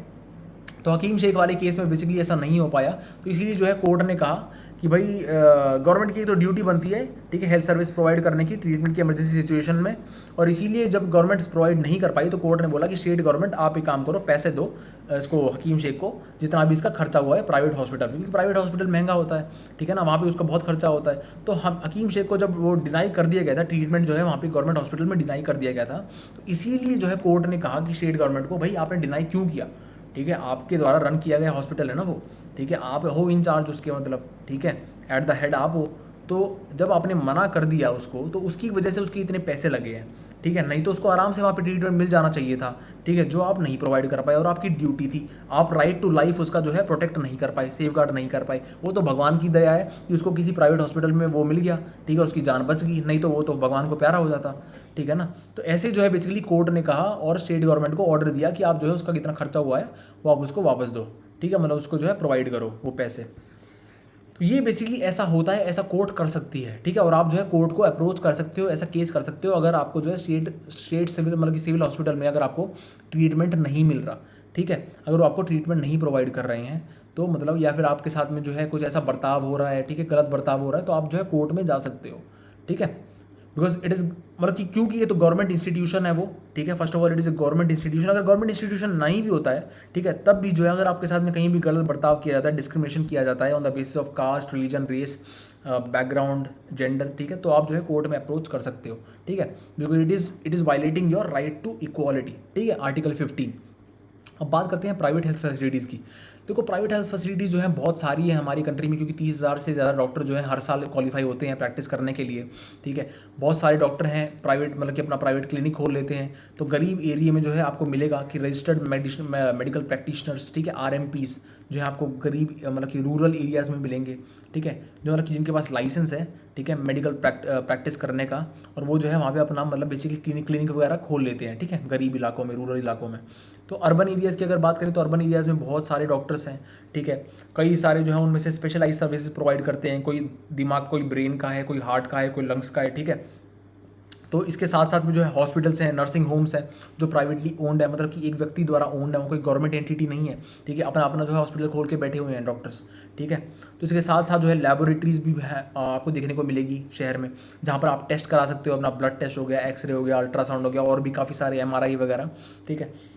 तो हकीम शेख वाले केस में बेसिकली ऐसा नहीं हो पाया, तो इसीलिए जो है कोर्ट ने कहा कि भाई गवर्नमेंट की तो ड्यूटी बनती है, ठीक है, हेल्थ सर्विस प्रोवाइड करने की ट्रीटमेंट की इमरजेंसी सिचुएशन में। और इसीलिए जब गवर्नमेंट प्रोवाइड नहीं कर पाई तो कोर्ट ने बोला कि स्टेट गवर्नमेंट आप एक काम करो, पैसे दो इसको हकीम शेख को जितना भी इसका खर्चा हुआ है प्राइवेट हॉस्पिटल में, क्योंकि प्राइवेट हॉस्पिटल महंगा होता है, ठीक है ना, वहाँ पे उसका बहुत खर्चा होता है। तो हम हकीम शेख को जब वो डिनाई कर दिया गया था ट्रीटमेंट जो है वहाँ पे गवर्नमेंट हॉस्पिटल में डिनाई कर दिया गया था, तो इसीलिए जो है कोर्ट ने कहा कि स्टेट गवर्नमेंट को भाई आपने डिनाई क्यों किया, ठीक है, आपके द्वारा रन किया गया हॉस्पिटल है ना वो, ठीक है, आप हो इंचार्ज उसके मतलब, ठीक है, एट द हेड आप हो। तो जब आपने मना कर दिया उसको तो उसकी वजह से उसके इतने पैसे लगे हैं, ठीक है, नहीं तो उसको आराम से वहाँ पे ट्रीटमेंट मिल जाना चाहिए था, ठीक है, जो आप नहीं प्रोवाइड कर पाए। और आपकी ड्यूटी थी, आप राइट टू लाइफ उसका जो है प्रोटेक्ट नहीं कर पाए, सेफ गार्ड नहीं कर पाए। वो तो भगवान की दया है कि उसको किसी प्राइवेट हॉस्पिटल में वो मिल गया, ठीक है, उसकी जान बच गई, नहीं तो वो तो भगवान को प्यारा हो जाता, ठीक है ना। तो ऐसे जो है बेसिकली कोर्ट ने कहा और स्टेट गवर्नमेंट को ऑर्डर दिया कि आप जो है उसका कितना खर्चा हुआ है वो आप उसको वापस दो, ठीक है, मतलब उसको जो है प्रोवाइड करो वो पैसे। तो ये बेसिकली ऐसा होता है, ऐसा कोर्ट कर सकती है, ठीक है। और आप जो है कोर्ट को अप्रोच कर सकते हो, ऐसा केस कर सकते हो अगर आपको जो है स्टेट सिविल मतलब कि सिविल हॉस्पिटल में अगर आपको ट्रीटमेंट नहीं मिल रहा, ठीक है, अगर वो आपको ट्रीटमेंट नहीं प्रोवाइड कर रहे हैं तो मतलब, या फिर आपके साथ में जो है कुछ ऐसा बर्ताव हो रहा है, ठीक है, गलत बर्ताव हो रहा है, तो आप जो है कोर्ट में जा सकते हो, ठीक है। बिकॉज इट इज़ मतलब कि क्योंकि ये तो गवर्नमेंट इंस्टीट्यूशन है वो, ठीक है, first of all it is a government institution. अगर गवर्नमेंट इंस्टीट्यूशन नहीं भी होता है, ठीक है, तब भी जो है अगर आपके साथ में कहीं भी गलत बर्ताव किया जाता है, डिस्क्रिमिनेशन किया जाता है on the basis of caste, religion, race, background, gender, ठीक है, तो आप जो है कोर्ट में अप्रोच कर सकते हो, ठीक है, because it is violating your right to equality, ठीक है, आर्टिकल 15। अब बात करते हैं प्राइवेट हेल्थ फैसिलिटीज़ की। देखो प्राइवेट हेल्थ फैसिलिटीज़ जो है बहुत सारी है हमारी कंट्री में, क्योंकि 30,000 से ज़्यादा डॉक्टर जो है हर साल क्वालिफाई होते हैं प्रैक्टिस करने के लिए, ठीक है। बहुत सारे डॉक्टर हैं प्राइवेट मतलब कि अपना प्राइवेट क्लिनिक खोल लेते हैं। तो गरीब एरिया में जो है आपको मिलेगा कि रजिस्टर्ड मेडिकल प्रैक्टिशनर्स, ठीक है, RMPs जो है आपको गरीब मतलब कि रूरल एरियाज़ में मिलेंगे, ठीक है, जो मतलब कि जिनके पास लाइसेंस है, ठीक है, मेडिकल प्रैक्टिस करने का, और वो जो है वहाँ पे अपना मतलब बेसिकली क्लिनिक वगैरह खोल लेते हैं, ठीक है, गरीब इलाकों में, रूरल इलाकों में। तो अर्बन एरियाज़ की अगर बात करें तो अर्बन एरियाज़ में बहुत सारे डॉक्टर्स हैं, ठीक है, कई सारे जो है उनमें से स्पेशलाइज सर्विसेज प्रोवाइड करते हैं, कोई दिमाग, कोई ब्रेन का है, कोई हार्ट का है, कोई लंग्स का है, ठीक है। तो इसके साथ साथ में जो है हॉस्पिटल्स हैं, नर्सिंग होम्स हैं जो प्राइवेटली ओन्ड है, मतलब कि एक व्यक्ति द्वारा ओन्ड है, वो कोई गवर्नमेंट एंटिटी नहीं है, ठीक है, अपना अपना जो है हॉस्पिटल खोल के बैठे हुए हैं डॉक्टर्स, ठीक है। तो इसके साथ साथ जो है लैबोरेटरीज भी है आपको देखने को मिलेगी शहर में, जहाँ पर आप टेस्ट करा सकते हो, अपना ब्लड टेस्ट हो गया, एक्सरे हो गया, अल्ट्रासाउंड हो गया, और भी काफ़ी सारे MRI वगैरह, ठीक है।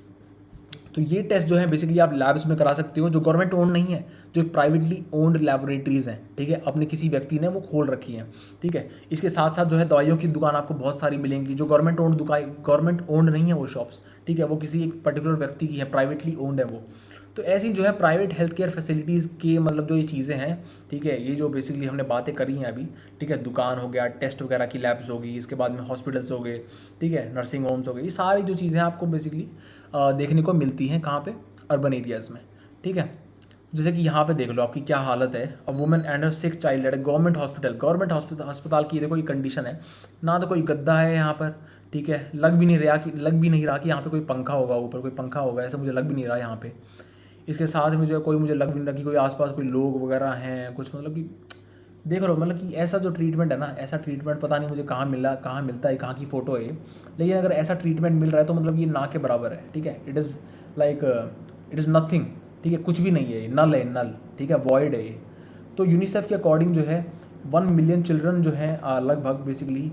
तो ये टेस्ट जो है बेसिकली आप लैब्स में करा सकते हो जो गवर्नमेंट ओन्ड नहीं है, जो प्राइवेटली ओन्ड लैबोरेटरीज हैं, ठीक है, अपने किसी व्यक्ति ने वो खोल रखी हैं, ठीक है। इसके साथ साथ जो है दवाइयों की दुकान आपको बहुत सारी मिलेंगी जो गवर्नमेंट ओन्ड नहीं है वो शॉप्स, ठीक है, वो किसी एक पर्टिकुलर व्यक्ति की है, प्राइवेटली ओन्ड है वो। तो ऐसी जो है प्राइवेट हेल्थ केयर फैसिलिटीज़ के मतलब जो ये चीज़ें हैं, ठीक है, ये जो बेसिकली हमने बातें करी हैं अभी, ठीक है, दुकान हो गया, टेस्ट वगैरह की लैब्स होगी, इसके बाद में हॉस्पिटल्स हो गए, ठीक है, नर्सिंग होम्स हो गए, ये सारी जो चीज़ें आपको बेसिकली देखने को मिलती हैं कहाँ पे, अर्बन एरियाज़ में, ठीक है। जैसे कि यहाँ पे देख लो आपकी क्या हालत है, a women and a sick child at government अस्पताल की देखो ये कंडीशन है, ना तो कोई गद्दा है यहाँ पर, ठीक है, लग भी नहीं रहा कि यहाँ पे कोई पंखा होगा, ऊपर कोई पंखा होगा, ऐसा मुझे लग भी नहीं रहा यहाँ पे। इसके साथ में जो है मुझे लग भी नहीं रहा कि कोई आसपास कोई लोग वगैरह हैं कुछ, मतलब कि देख लो मतलब कि ऐसा जो ट्रीटमेंट है ना, ऐसा ट्रीटमेंट पता नहीं मुझे कहाँ मिला, कहाँ मिलता है, कहाँ की फ़ोटो है ये, लेकिन अगर ऐसा ट्रीटमेंट मिल रहा है तो मतलब ये ना के बराबर है, ठीक है। इट इज़ नथिंग, ठीक है, कुछ भी नहीं है, नल है, नल, ठीक है, वॉइड है ये। तो यूनिसेफ के अकॉर्डिंग जो है 1 मिलियन चिल्ड्रन जो हैं लगभग बेसिकली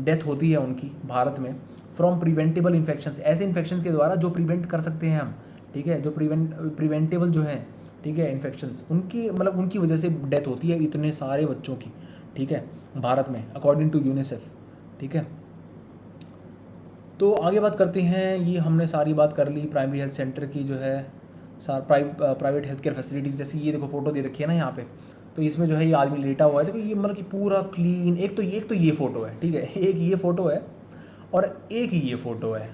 डेथ होती है उनकी भारत में फ्रॉम प्रिवेंटेबल इन्फेक्शंस, ऐसे इन्फेक्शंस के द्वारा जो प्रिवेंट कर सकते हैं हम, ठीक है, जो प्रिवेंटेबल जो है, ठीक है, इन्फेक्शंस, उनकी मतलब उनकी वजह से डेथ होती है इतने सारे बच्चों की, ठीक है, भारत में अकॉर्डिंग टू यूनिसेफ, ठीक है। तो आगे बात करते हैं, ये हमने सारी बात कर ली प्राइमरी हेल्थ सेंटर की जो है, प्राइवेट हेल्थ केयर फैसिलिटी, जैसे ये देखो फोटो दे रखी है ना यहाँ पे, तो इसमें जो है ये आदमी लेटा हुआ है, देखो ये मतलब कि पूरा क्लीन, एक तो ये फ़ोटो है, ठीक है, एक ये फ़ोटो है और एक ये फ़ोटो है,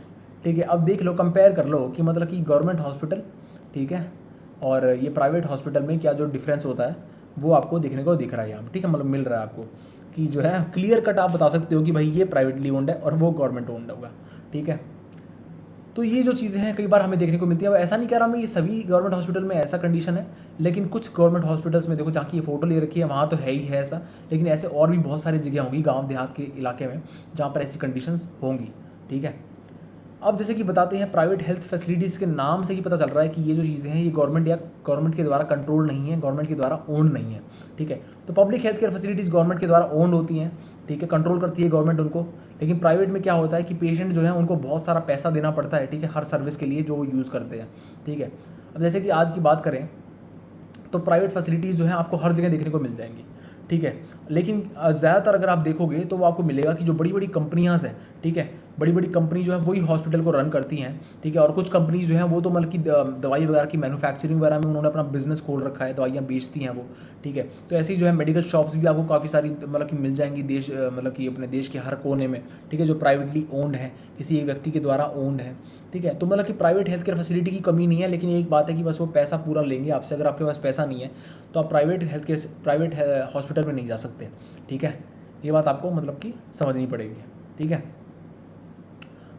ठीक है। अब देख लो, कंपेयर कर लो कि मतलब कि गवर्नमेंट हॉस्पिटल, ठीक है, और ये प्राइवेट हॉस्पिटल में क्या जो डिफरेंस होता है वो आपको देखने को दिख रहा है यहाँ, ठीक है, मतलब मिल रहा है आपको कि जो है क्लियर कट आप बता सकते हो कि भाई ये प्राइवेटली ओन्ड है और वो गवर्नमेंट ओन्ड होगा, ठीक है। तो ये जो चीज़ें हैं कई बार हमें देखने को मिलती है। अब ऐसा नहीं कह रहा मैं ये सभी गवर्नमेंट हॉस्पिटल में ऐसा कंडीशन है, लेकिन कुछ गवर्नमेंट हॉस्पिटल्स में देखो जहाँ की ये फ़ोटो ले रखी है वहाँ तो है ही है ऐसा, लेकिन ऐसे और भी बहुत सारी जगह होंगी गांव देहात के इलाके में जहाँ पर ऐसी कंडीशंस होंगी, ठीक है। अब जैसे कि बताते हैं प्राइवेट हेल्थ फैसिलिटीज़ के नाम से ही पता चल रहा है कि ये जो चीज़ें हैं ये गवर्नमेंट के द्वारा कंट्रोल नहीं है, गवर्नमेंट के द्वारा ओन नहीं है, ठीक है। तो public health care facilities government के द्वारा ओन होती हैं, ठीक है, कंट्रोल करती है गवर्नमेंट उनको। लेकिन प्राइवेट में क्या होता है कि पेशेंट जो है उनको बहुत सारा पैसा देना पड़ता है, ठीक है, हर सर्विस के लिए जो वो यूज़ करते हैं, ठीक है। अब जैसे कि आज की बात करें तो प्राइवेट फैसिलिटीज़ जो है आपको हर जगह देखने को मिल जाएंगी, ठीक है। लेकिन ज़्यादातर अगर आप देखोगे तो वो आपको मिलेगा कि जो बड़ी बड़ी कंपनियाँ हैं, ठीक है, बड़ी बड़ी कंपनी जो है वही हॉस्पिटल को रन करती हैं, ठीक है। और कुछ कंपनीज जो हैं वो तो मतलब कि दवाई वगैरह की मैन्युफैक्चरिंग वगैरह में उन्होंने अपना बिजनेस खोल रखा है, दवाइयाँ बेचती हैं वो, ठीक है। तो ऐसे ही जो है मेडिकल शॉप्स भी आपको काफ़ी सारी मतलब कि मिल जाएंगी मतलब कि अपने देश के हर कोने में, ठीक है, जो प्राइवेटली ओन्ड है, किसी एक व्यक्ति के द्वारा ओन्ड है, ठीक है। तो मतलब कि प्राइवेट हेल्थ केयर फैसिलिटी की कमी नहीं है, लेकिन एक बात है कि बस वो पैसा पूरा लेंगे आपसे। अगर आपके पास पैसा नहीं है तो आप प्राइवेट हॉस्पिटल में नहीं जा सकते, ठीक है। ये बात आपको मतलब कि समझनी पड़ेगी, ठीक है।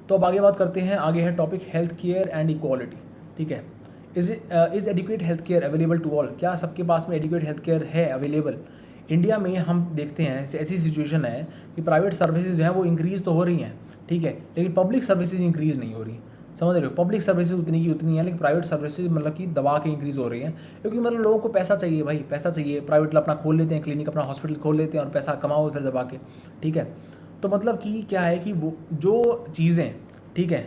तो अब आगे बात करते हैं, आगे है topic health care and equality, ठीक है। Is adequate health care available to all, क्या सबके पास में एडिक्वेट हेल्थ केयर है अवेलेबल। इंडिया में हम देखते हैं ऐसी सिचुएशन है कि प्राइवेट सर्विसेज जो है वो इंक्रीज़ तो हो रही हैं, ठीक है, लेकिन पब्लिक सर्विसेज इंक्रीज़ नहीं हो रही, समझ रहे हो। पब्लिक सर्विसेज उतनी की उतनी है, लेकिन प्राइवेट सर्विसेज मतलब कि दबा के इंक्रीज़ हो रही हैं, क्योंकि मतलब लोगों को पैसा चाहिए भाई, पैसा चाहिए। प्राइवेट अपना खोल लेते हैं क्लिनिक, अपना हॉस्पिटल खोल लेते हैं और पैसा कमाओ फिर दबा के, ठीक है। तो मतलब कि क्या है कि वो जो चीज़ें, ठीक है,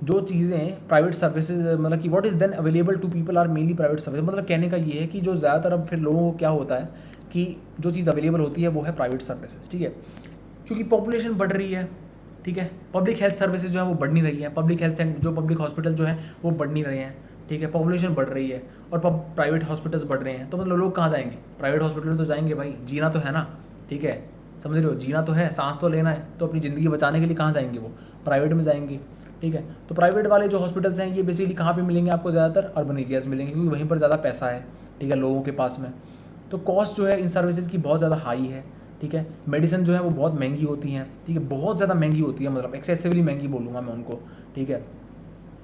जो चीज़ें प्राइवेट सर्विसेज मतलब कि what is then available to people are mainly private service, मतलब कहने का ये है कि जो ज़्यादातर अब फिर लोगों को क्या होता है कि जो चीज़ अवेलेबल होती है वो है प्राइवेट सर्विसेज, ठीक है, क्योंकि पॉपुलेशन बढ़ रही है, ठीक है। पब्लिक हेल्थ सर्विसेज जो है वो बढ़ नहीं रही है, पब्लिक हेल्थ जो पब्लिक हॉस्पिटल जो है वो बढ़ नहीं रहे हैं, ठीक है, पॉपुलेशन बढ़ रही है और प्राइवेट हॉस्पिटल्स बढ़ रहे हैं। तो मतलब लोग कहाँ जाएंगे, प्राइवेट हॉस्पिटल में तो जाएंगे भाई, जीना तो है ना, ठीक है, समझ रहे हो, जीना तो है, सांस तो लेना है, तो अपनी ज़िंदगी बचाने के लिए कहाँ जाएंगे, वो प्राइवेट में जाएंगे, ठीक है। तो प्राइवेट वाले जो हॉस्पिटल्स हैं ये बेसिकली कहाँ पे मिलेंगे आपको, ज़्यादातर अर्बन एरियाज़ मिलेंगे, क्योंकि वहीं पर ज़्यादा पैसा है, ठीक है, लोगों के पास में। तो कॉस्ट जो है इन सर्विसेज की बहुत ज़्यादा हाई है, ठीक है। मेडिसिन जो है वो बहुत महंगी होती हैं, ठीक है, बहुत ज़्यादा महंगी होती है, मतलब एक्सेसिवली महंगी बोलूँगा मैं उनको, ठीक है,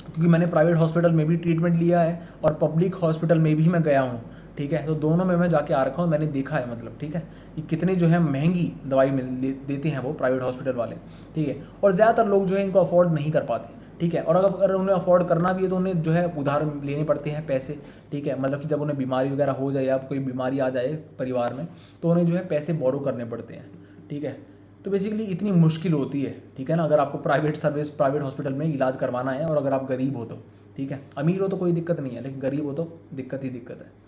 क्योंकि मैंने प्राइवेट हॉस्पिटल में भी ट्रीटमेंट लिया है और पब्लिक हॉस्पिटल में भी मैं गया हूँ, ठीक है। तो दोनों में मैं जाके आ रखा हूँ, मैंने देखा है मतलब, ठीक है, कि कितने जो है महंगी दवाई देते हैं वो प्राइवेट हॉस्पिटल वाले, ठीक है। और ज़्यादातर लोग जो है इनको अफोर्ड नहीं कर पाते, ठीक है। और अगर उन्हें अफोर्ड करना भी है तो उन्हें जो है उधार लेने पड़ते हैं पैसे, ठीक है, मतलब कि जब उन्हें बीमारी वगैरह हो जाए या कोई बीमारी आ जाए परिवार में तो उन्हें जो है पैसे बोरो करने पड़ते हैं, ठीक है। तो बेसिकली इतनी मुश्किल होती है, ठीक है ना, अगर आपको प्राइवेट हॉस्पिटल में इलाज करवाना है और अगर आप गरीब हो तो, ठीक है, अमीर हो तो कोई दिक्कत नहीं है, लेकिन गरीब हो तो दिक्कत ही दिक्कत है।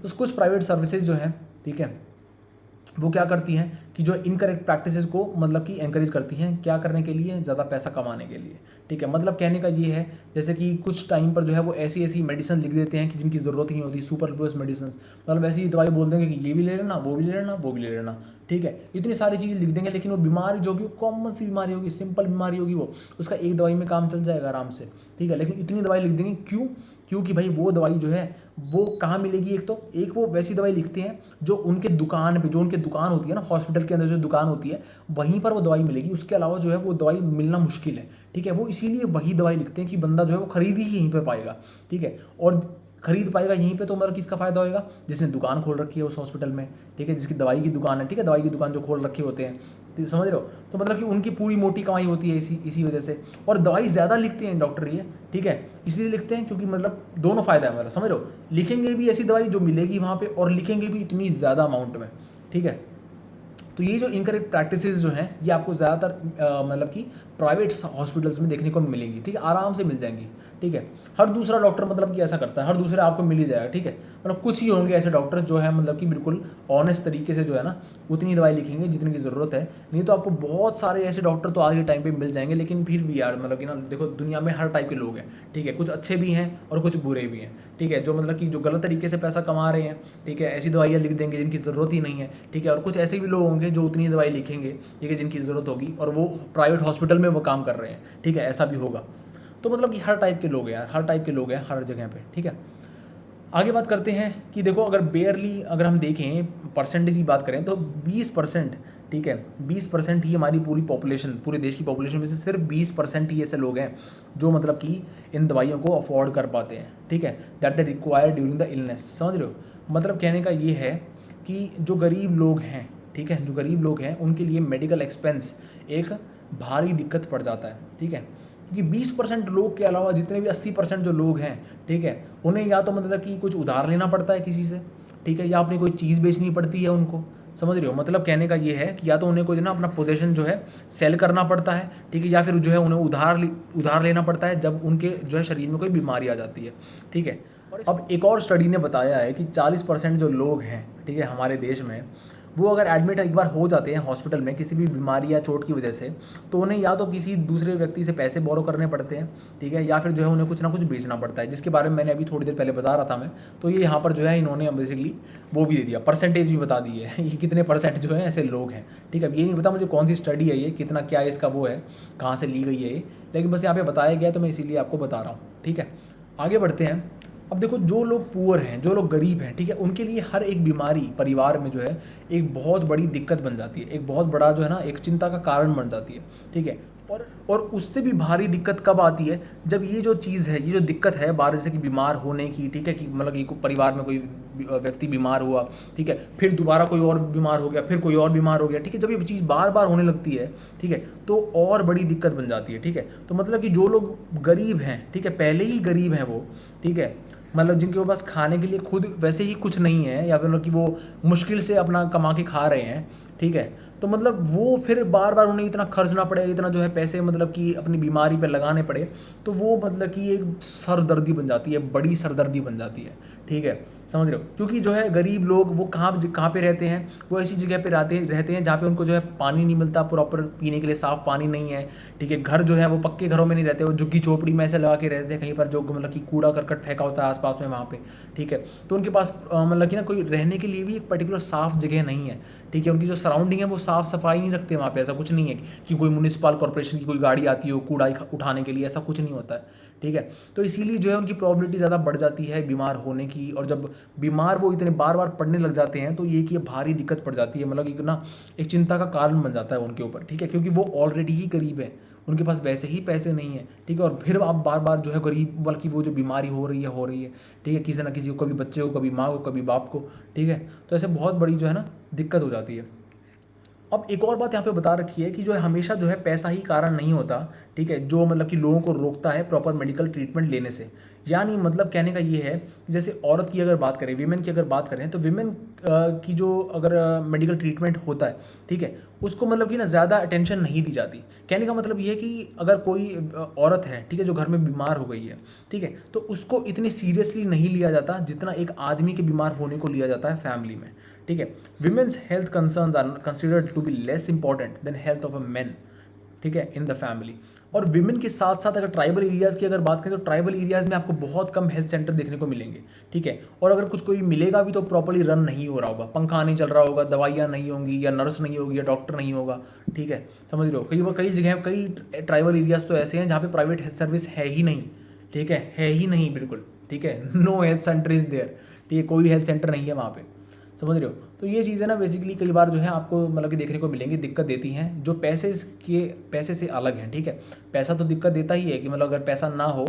तो कुछ प्राइवेट सर्विसेज जो हैं, ठीक है, वो क्या करती हैं कि जो इनकरेक्ट प्रैक्टिसेस को मतलब कि एनकरेज करती हैं, क्या करने के लिए, ज़्यादा पैसा कमाने के लिए, ठीक है। मतलब कहने का ये है जैसे कि कुछ टाइम पर जो है वो ऐसी ऐसी मेडिसिन लिख देते हैं कि जिनकी ज़रूरत ही नहीं होती, सुपरफ्लुअस मेडिसिन, मतलब ऐसी दवाई बोल देंगे कि ये भी ले लेना, वो भी ले लेना, वो भी ले लेना, ठीक है, इतनी सारी चीज़ें लिख देंगे, लेकिन वो बीमारी जो भी कॉमन सी बीमारी होगी, सिंपल बीमारी होगी, वो उसका एक दवाई में काम चल जाएगा आराम से, ठीक है। लेकिन इतनी दवाई लिख देंगे क्यों, क्योंकि भाई वो दवाई जो है वो कहाँ मिलेगी, एक वो वैसी दवाई लिखते हैं जो उनके दुकान पे, जो उनके दुकान होती है ना, हॉस्पिटल के अंदर जो दुकान होती है वहीं पर वो दवाई मिलेगी, उसके अलावा जो है वो दवाई मिलना मुश्किल है, ठीक है। वो इसीलिए वही दवाई लिखते हैं कि बंदा जो है वो खरीद ही यहीं पर पाएगा, ठीक है। और खरीद पाएगा यहीं पे, तो मतलब किसका फ़ायदा होएगा? जिसने दुकान खोल रखी है उस हॉस्पिटल में, ठीक है, जिसकी दवाई की दुकान है, ठीक है, दवाई की दुकान जो खोल रखे होते हैं, तो समझ रहे हो? तो मतलब कि उनकी पूरी मोटी कमाई होती है इसी वजह से। और दवाई ज़्यादा लिखते हैं डॉक्टर ये, ठीक है, इसीलिए लिखते हैं क्योंकि मतलब दोनों फ़ायदा है, मतलब समझ रहे हो, लिखेंगे भी ऐसी दवाई जो मिलेगी वहाँ पे और लिखेंगे भी इतनी ज़्यादा अमाउंट में, ठीक है। तो ये जो इनकरेक्ट प्रैक्टिसेस जो हैं ये आपको ज़्यादातर मतलब कि प्राइवेट हॉस्पिटल्स में देखने को मिलेंगी, ठीक है, आराम से मिल जाएंगी, ठीक है। हर दूसरा डॉक्टर मतलब कि ऐसा करता है, हर दूसरा आपको मिल ही जाएगा, ठीक है। मतलब कुछ ही होंगे ऐसे डॉक्टर जो है मतलब कि बिल्कुल ऑनेस्ट तरीके से जो है ना उतनी दवाई लिखेंगे जितनी की ज़रूरत है। नहीं तो आपको बहुत सारे ऐसे डॉक्टर तो आज के टाइम पे मिल जाएंगे, लेकिन फिर भी यार मतलब कि ना देखो दुनिया में हर टाइप के लोग हैं, ठीक है, कुछ अच्छे भी हैं और कुछ बुरे भी हैं, ठीक है, जो मतलब कि जो गलत तरीके से पैसा कमा रहे हैं, ठीक है, ऐसी दवाइयाँ लिख देंगे जिनकी ज़रूरत ही नहीं है, ठीक है। और कुछ ऐसे भी लोग होंगे जो उतनी दवाई लिखेंगे, ठीक है, जिनकी ज़रूरत होगी और वो प्राइवेट हॉस्पिटल में वो काम कर रहे हैं, ठीक है, ऐसा भी होगा। तो मतलब कि हर टाइप के लोग हैं यार, हर टाइप के लोग हैं हर जगह पे, ठीक है। आगे बात करते हैं कि देखो अगर बेयरली अगर हम देखें परसेंटेज की बात करें तो 20%, ठीक है, 20% ही हमारी पूरी पॉपुलेशन, पूरे देश की पॉपुलेशन में से सिर्फ 20% ही ऐसे लोग हैं जो मतलब कि इन दवाइयों को अफोर्ड कर पाते हैं, ठीक है, that they require during the illness. समझ रहे हो? मतलब कहने का ये है कि जो गरीब लोग हैं, ठीक है, जो गरीब लोग हैं उनके लिए मेडिकल एक्सपेंस एक भारी दिक्कत पड़ जाता है, ठीक है। क्योंकि 20% लोग के अलावा जितने भी 80% जो लोग हैं, ठीक है, उन्हें या तो मतलब कि कुछ उधार लेना पड़ता है किसी से, ठीक है, या अपनी कोई चीज़ बेचनी पड़ती है उनको। समझ रहे हो? मतलब कहने का ये है कि या तो उन्हें कोई ना अपना पोजीशन जो है सेल करना पड़ता है, ठीक है, या फिर जो है उन्हें उधार लेना पड़ता है जब उनके जो है शरीर में कोई बीमारी आ जाती है, ठीक है। अब एक और स्टडी ने बताया है कि 40% जो लोग हैं, ठीक है, हमारे देश में, वो अगर एडमिट एक बार हो जाते हैं हॉस्पिटल में किसी भी बीमारी या चोट की वजह से, तो उन्हें या तो किसी दूसरे व्यक्ति से पैसे बोरो करने पड़ते हैं, ठीक है, या फिर जो है उन्हें कुछ ना कुछ बेचना पड़ता है, जिसके बारे में मैंने अभी थोड़ी देर पहले बता रहा था मैं। तो ये यहाँ पर जो है इन्होंने बेसिकली वो भी दे दिया, परसेंटेज भी बता दी है ये कितने परसेंट जो है ऐसे लोग हैं, ठीक है। अब ये नहीं पता मुझे कौन सी स्टडी है ये, कितना क्या इसका वो है, कहाँ से ली गई है ये, लेकिन बस यहाँ पे बताया गया तो मैं इसीलिए आपको बता रहा हूँ, ठीक है। आगे बढ़ते हैं। अब देखो जो लोग पुअर हैं, जो लोग गरीब हैं, ठीक है, उनके लिए हर एक बीमारी परिवार में जो है एक बहुत बड़ी दिक्कत बन जाती है, एक बहुत बड़ा जो है ना एक चिंता का कारण बन जाती है, ठीक है। और उससे भी भारी दिक्कत कब आती है? जब ये जो चीज़ है, ये जो दिक्कत है बाहर जैसे कि बीमार होने की, ठीक है, कि मतलब कि परिवार में कोई व्यक्ति बीमार हुआ, ठीक है, फिर दोबारा कोई और बीमार हो गया, फिर कोई और बीमार हो गया, ठीक है, जब ये चीज़ बार बार होने लगती है, ठीक है, तो और बड़ी दिक्कत बन जाती है, ठीक है। तो मतलब कि जो लोग गरीब हैं, ठीक है, पहले ही गरीब हैं वो, ठीक है, मतलब जिनके पास खाने के लिए खुद वैसे ही कुछ नहीं है, या फिर मतलब कि वो मुश्किल से अपना कमा के खा रहे हैं, ठीक है, तो मतलब वो फिर बार बार उन्हें इतना खर्च ना पड़े, इतना जो है पैसे मतलब कि अपनी बीमारी पे लगाने पड़े, तो वो मतलब कि एक सरदर्दी बन जाती है, बड़ी सरदर्दी बन जाती है, ठीक है, समझ रहे हो? क्योंकि जो है गरीब लोग वो कहाँ पे रहते हैं? वो ऐसी जगह पे रहते हैं जहाँ पे उनको जो है पानी नहीं मिलता प्रॉपर पीने के लिए, साफ़ पानी नहीं है, ठीक है, घर जो है वो पक्के घरों में नहीं रहते, वो झुग्गी झोपड़ी में ऐसे लगा के रहते हैं कहीं पर, जो मतलब कि कूड़ा करकट फेंका होता है आसपास में वहाँ पे, ठीक है। तो उनके पास मतलब कि ना कोई रहने के लिए भी एक पर्टिकुलर साफ़ जगह नहीं है, ठीक है। उनकी जो सराउंडिंग है वो साफ़ सफाई नहीं रखते वहाँ पे, ऐसा कुछ नहीं है कि कोई म्यूनिसिपल कॉर्पोरेशन की कोई गाड़ी आती हो कूड़ा उठाने के लिए, ऐसा कुछ नहीं होता है, ठीक है। तो इसीलिए जो है उनकी प्रॉबिलिटी ज़्यादा बढ़ जाती है बीमार होने की, और जब बीमार वो इतने बार बार पड़ने लग जाते हैं तो ये कि भारी दिक्कत पड़ जाती है, मतलब एक ना एक चिंता का कारण बन जाता है उनके ऊपर, ठीक है, क्योंकि वो ऑलरेडी ही गरीब है, उनके पास वैसे ही पैसे नहीं है, ठीक है, और फिर आप बार बार जो है गरीब, बल्कि वो जो बीमारी हो रही है, ठीक है, किसी ना किसी को, कभी बच्चे को, कभी माँ को, कभी बाप को, ठीक है। तो ऐसे बहुत बड़ी जो है ना दिक्कत हो जाती है। अब एक और बात यहाँ पे बता रखी है कि जो है हमेशा जो है पैसा ही कारण नहीं होता, ठीक है, जो मतलब कि लोगों को रोकता है प्रॉपर मेडिकल ट्रीटमेंट लेने से। यानी मतलब कहने का ये है कि जैसे औरत की अगर बात करें, वीमेन की अगर बात करें, तो वीमेन की जो अगर मेडिकल ट्रीटमेंट होता है, ठीक है, उसको मतलब कि ना ज़्यादा अटेंशन नहीं दी जाती। कहने का मतलब ये है कि अगर कोई औरत है, ठीक है, जो घर में बीमार हो गई है, ठीक है, तो उसको इतनी सीरियसली नहीं लिया जाता जितना एक आदमी के बीमार होने को लिया जाता है फैमिली में, ठीक है। Women's health concerns are considered to be less important than health of a man, ठीक है, इन द फैमिली। और विमेन के साथ साथ अगर ट्राइबल एरियाज़ की अगर बात करें तो ट्राइबल एरियाज़ में आपको बहुत कम हेल्थ सेंटर देखने को मिलेंगे, ठीक है, और अगर कुछ कोई मिलेगा भी तो प्रॉपर्ली रन नहीं हो रहा होगा, पंखा नहीं चल रहा होगा, दवाइयाँ नहीं होंगी, या नर्स नहीं होगी, या डॉक्टर नहीं होगा, ठीक है, समझ रहे हो? कई जगह, कई ट्राइबल एरियाज़ तो ऐसे हैं जहाँ पे प्राइवेट हेल्थ सर्विस है ही नहीं, ठीक है ही नहीं बिल्कुल, ठीक है, no health centre is there, ठीक है, कोई हेल्थ सेंटर नहीं है वहाँ पे, समझ रहे हो? तो ये चीज़ें ना बेसिकली कई बार जो है आपको मतलब कि देखने को मिलेंगी, दिक्कत देती हैं, जो पैसे से अलग हैं, ठीक है। पैसा तो दिक्कत देता ही है कि मतलब अगर पैसा ना हो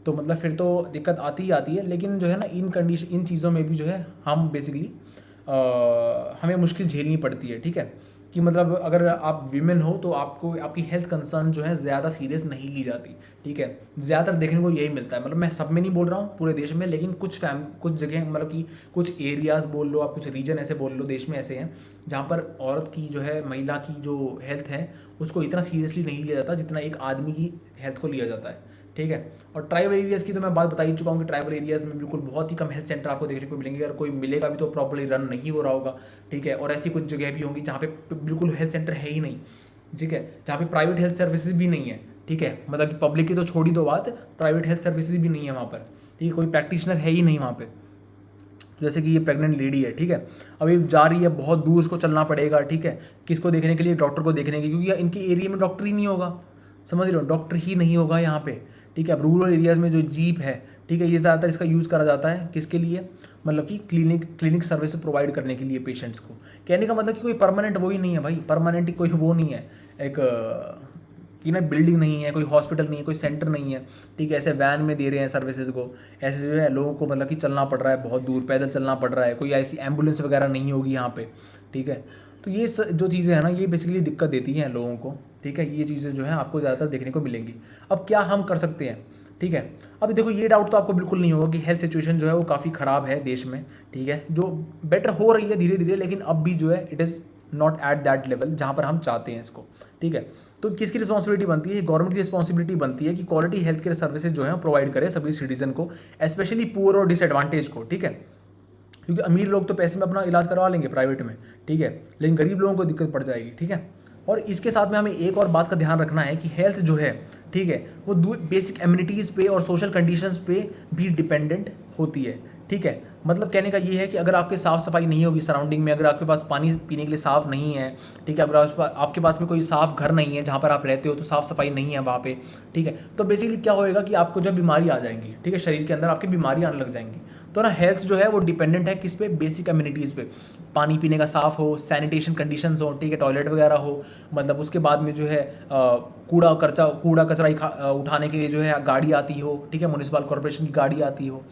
तो मतलब फिर तो दिक्कत आती ही आती है। लेकिन जो है ना इन चीज़ों में भी जो है हम बेसिकली हमें मुश्किल झेलनी पड़ती है, ठीक है। कि मतलब अगर आप वीमेन हो तो आपको आपकी हेल्थ कंसर्न जो है ज़्यादा सीरियस नहीं ली जाती, ठीक है। ज़्यादातर देखने को यही मिलता है, मतलब मैं सब में नहीं बोल रहा हूँ पूरे देश में, लेकिन कुछ जगह मतलब कि कुछ एरियाज़ बोल लो आप, कुछ रीजन ऐसे बोल लो देश में ऐसे हैं जहाँ पर औरत की जो है, महिला की जो हेल्थ है उसको इतना सीरियसली नहीं लिया जाता जितना एक आदमी की हेल्थ को लिया जाता है, ठीक है। और ट्राइबल एरियाज़ की तो मैं बात बता ही चुका हूँ कि ट्राइबल एरियाज़ में बिल्कुल बहुत ही कम हेल्थ सेंटर आपको देखने को मिलेंगे, अगर कोई मिलेगा भी तो प्रॉपर्ली रन नहीं हो रहा होगा, ठीक है। और ऐसी कुछ जगह भी होंगी जहाँ पे बिल्कुल हेल्थ सेंटर है ही नहीं, ठीक है, जहाँ पे प्राइवेट हेल्थ सर्विसेज भी नहीं है, ठीक है। मतलब कि पब्लिक की तो छोड़ ही दो बात, प्राइवेट हेल्थ सर्विसेज भी नहीं है वहाँ पर, ठीक है। कोई प्रैक्टिशनर है ही नहीं वहाँ पर। जैसे कि ये प्रेग्नेंट लेडी है, ठीक है, अभी जा रही है, बहुत दूर उसको चलना पड़ेगा, ठीक है, किसको देखने के लिए, डॉक्टर को देखने के, क्योंकि इनके एरिया में डॉक्टर ही नहीं होगा, समझ रहे हो, डॉक्टर ही नहीं होगा यहाँ पे, ठीक है। अब रूरल एरियाज़ में जो जीप है, ठीक है, ये ज़्यादातर इसका यूज़ करा जाता है किसके लिए, मतलब कि क्लिनिक सर्विस प्रोवाइड करने के लिए पेशेंट्स को। कहने का मतलब कि कोई परमानेंट वो ही नहीं है भाई, परमानेंट कोई वो नहीं है, एक कि ना बिल्डिंग नहीं है, कोई हॉस्पिटल नहीं है, कोई सेंटर नहीं है, ठीक है। ऐसे वैन में दे रहे हैं सर्विसेज को, ऐसे जो है लोगों को मतलब कि चलना पड़ रहा है, बहुत दूर पैदल चलना पड़ रहा है, कोई ऐसी एम्बुलेंस वगैरह नहीं होगी यहाँ पे, ठीक है। तो ये जो चीज़ें हैं ना, ये बेसिकली दिक्कत देती हैं लोगों को, ठीक है। ये चीज़ें जो है आपको ज़्यादातर देखने को मिलेंगी। अब क्या हम कर सकते हैं, ठीक है। अब देखो ये डाउट तो आपको बिल्कुल नहीं होगा कि हेल्थ सिचुएशन जो है वो काफ़ी ख़राब है देश में, ठीक है, जो बेटर हो रही है धीरे धीरे, लेकिन अब भी जो है it is not at that level जहाँ पर हम चाहते हैं इसको, ठीक है। तो किसकी रिस्पॉन्सिबिलिटी बनती है, गवर्नमेंट की रिस्पॉन्सिबिलिटी बनती है कि क्वालिटी हेल्थ केयर सर्विसेज जो है प्रोवाइड करे सभी सिटीजन को, स्पेशली पुअर और डिसएडवांटेज को, ठीक है। क्योंकि अमीर लोग तो पैसे में अपना इलाज करवा लेंगे प्राइवेट में, ठीक है, लेकिन गरीब लोगों को दिक्कत पड़ जाएगी, ठीक है। और इसके साथ में हमें एक और बात का ध्यान रखना है कि हेल्थ जो है, ठीक है, वो बेसिक एमिनिटीज़ पे और सोशल कंडीशंस पे भी डिपेंडेंट होती है, ठीक है। मतलब कहने का ये है कि अगर आपके साफ़ सफाई नहीं होगी सराउंडिंग में, अगर आपके पास पानी पीने के लिए साफ़ नहीं है, ठीक है, अगर आपके पास में कोई साफ़ घर नहीं है जहाँ पर आप रहते हो, तो साफ़ सफाई नहीं है वहाँ पे, ठीक है, तो बेसिकली क्या होएगा कि आपको जो बीमारी आ जाएंगी, ठीक है, शरीर के अंदर आपकी बीमारी आने लग जाएंगी। तो ना हेल्थ जो है वो डिपेंडेंट है किस पे, बेसिक कम्युनिटीज़ पे, पानी पीने का साफ़ हो, सैनिटेशन कंडीशंस हो, ठीक है, टॉयलेट वगैरह हो, मतलब उसके बाद में जो है कूड़ा कचरा उठाने के लिए जो है गाड़ी आती हो, ठीक है, म्यूनिसिपल कॉर्पोरेशन की गाड़ी आती हो।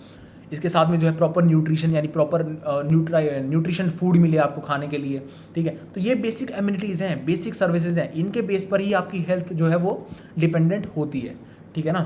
इसके साथ में जो है प्रॉपर न्यूट्रिशन, यानी प्रॉपर न्यूट्रिशन फूड मिले आपको खाने के लिए, ठीक है। तो ये बेसिक एमिनिटीज़ हैं, बेसिक सर्विसेज हैं, इनके बेस पर ही आपकी हेल्थ जो है वो डिपेंडेंट होती है, ठीक है ना।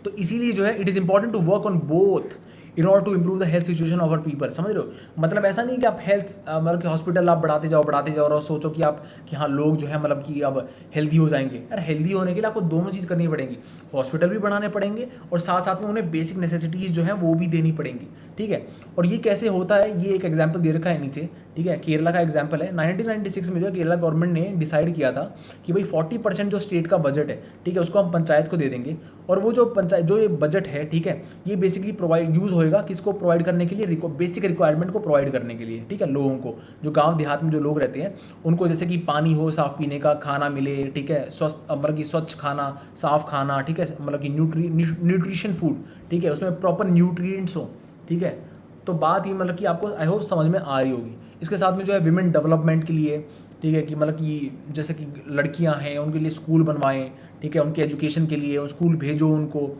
तो इसीलिए जो है it is important to work on both in order to improve the health situation of our people, समझ रहे हो। मतलब ऐसा नहीं कि आप हेल्थ मतलब कि हॉस्पिटल आप बढ़ाते जाओ और सोचो कि आप कि हाँ लोग जो है मतलब कि अब हेल्दी हो जाएंगे। यार हेल्दी होने के लिए आपको दोनों चीज़ करनी पड़ेगी, हॉस्पिटल भी बढ़ाने पड़ेंगे और साथ साथ में उन्हें बेसिक नेसेसिटीज़ जो है वो भी देनी पड़ेंगी, ठीक है। और ये कैसे होता है, ये एक एग्जाम्पल दे रखा है नीचे, ठीक है, केरला का एग्जाम्पल है। 1996 में जो केरला गवर्नमेंट ने डिसाइड किया था कि भाई 40% जो स्टेट का बजट है, ठीक है, उसको हम पंचायत को दे देंगे, और वो जो ये बजट है, ठीक है, ये बेसिकली यूज़ होएगा किसको प्रोवाइड करने के लिए, बेसिक रिक्वायरमेंट को प्रोवाइड करने के लिए, ठीक है, लोगों को, जो गाँव देहात में जो लोग रहते हैं उनको, जैसे कि पानी हो, साफ़ पीने का, खाना मिले, ठीक है, मतलब कि स्वच्छ खाना, साफ़ खाना, ठीक है, मतलब कि न्यूट्रिशन फूड, ठीक है, उसमें प्रॉपर न्यूट्रिएंट्स हो, ठीक है। तो बात ही मतलब कि आपको आई होप समझ में आ रही होगी। इसके साथ में जो है विमेन डेवलपमेंट के लिए, ठीक है, कि मतलब कि जैसे कि लड़कियां हैं उनके लिए स्कूल बनवाएं, ठीक है, उनके एजुकेशन के लिए स्कूल भेजो उनको,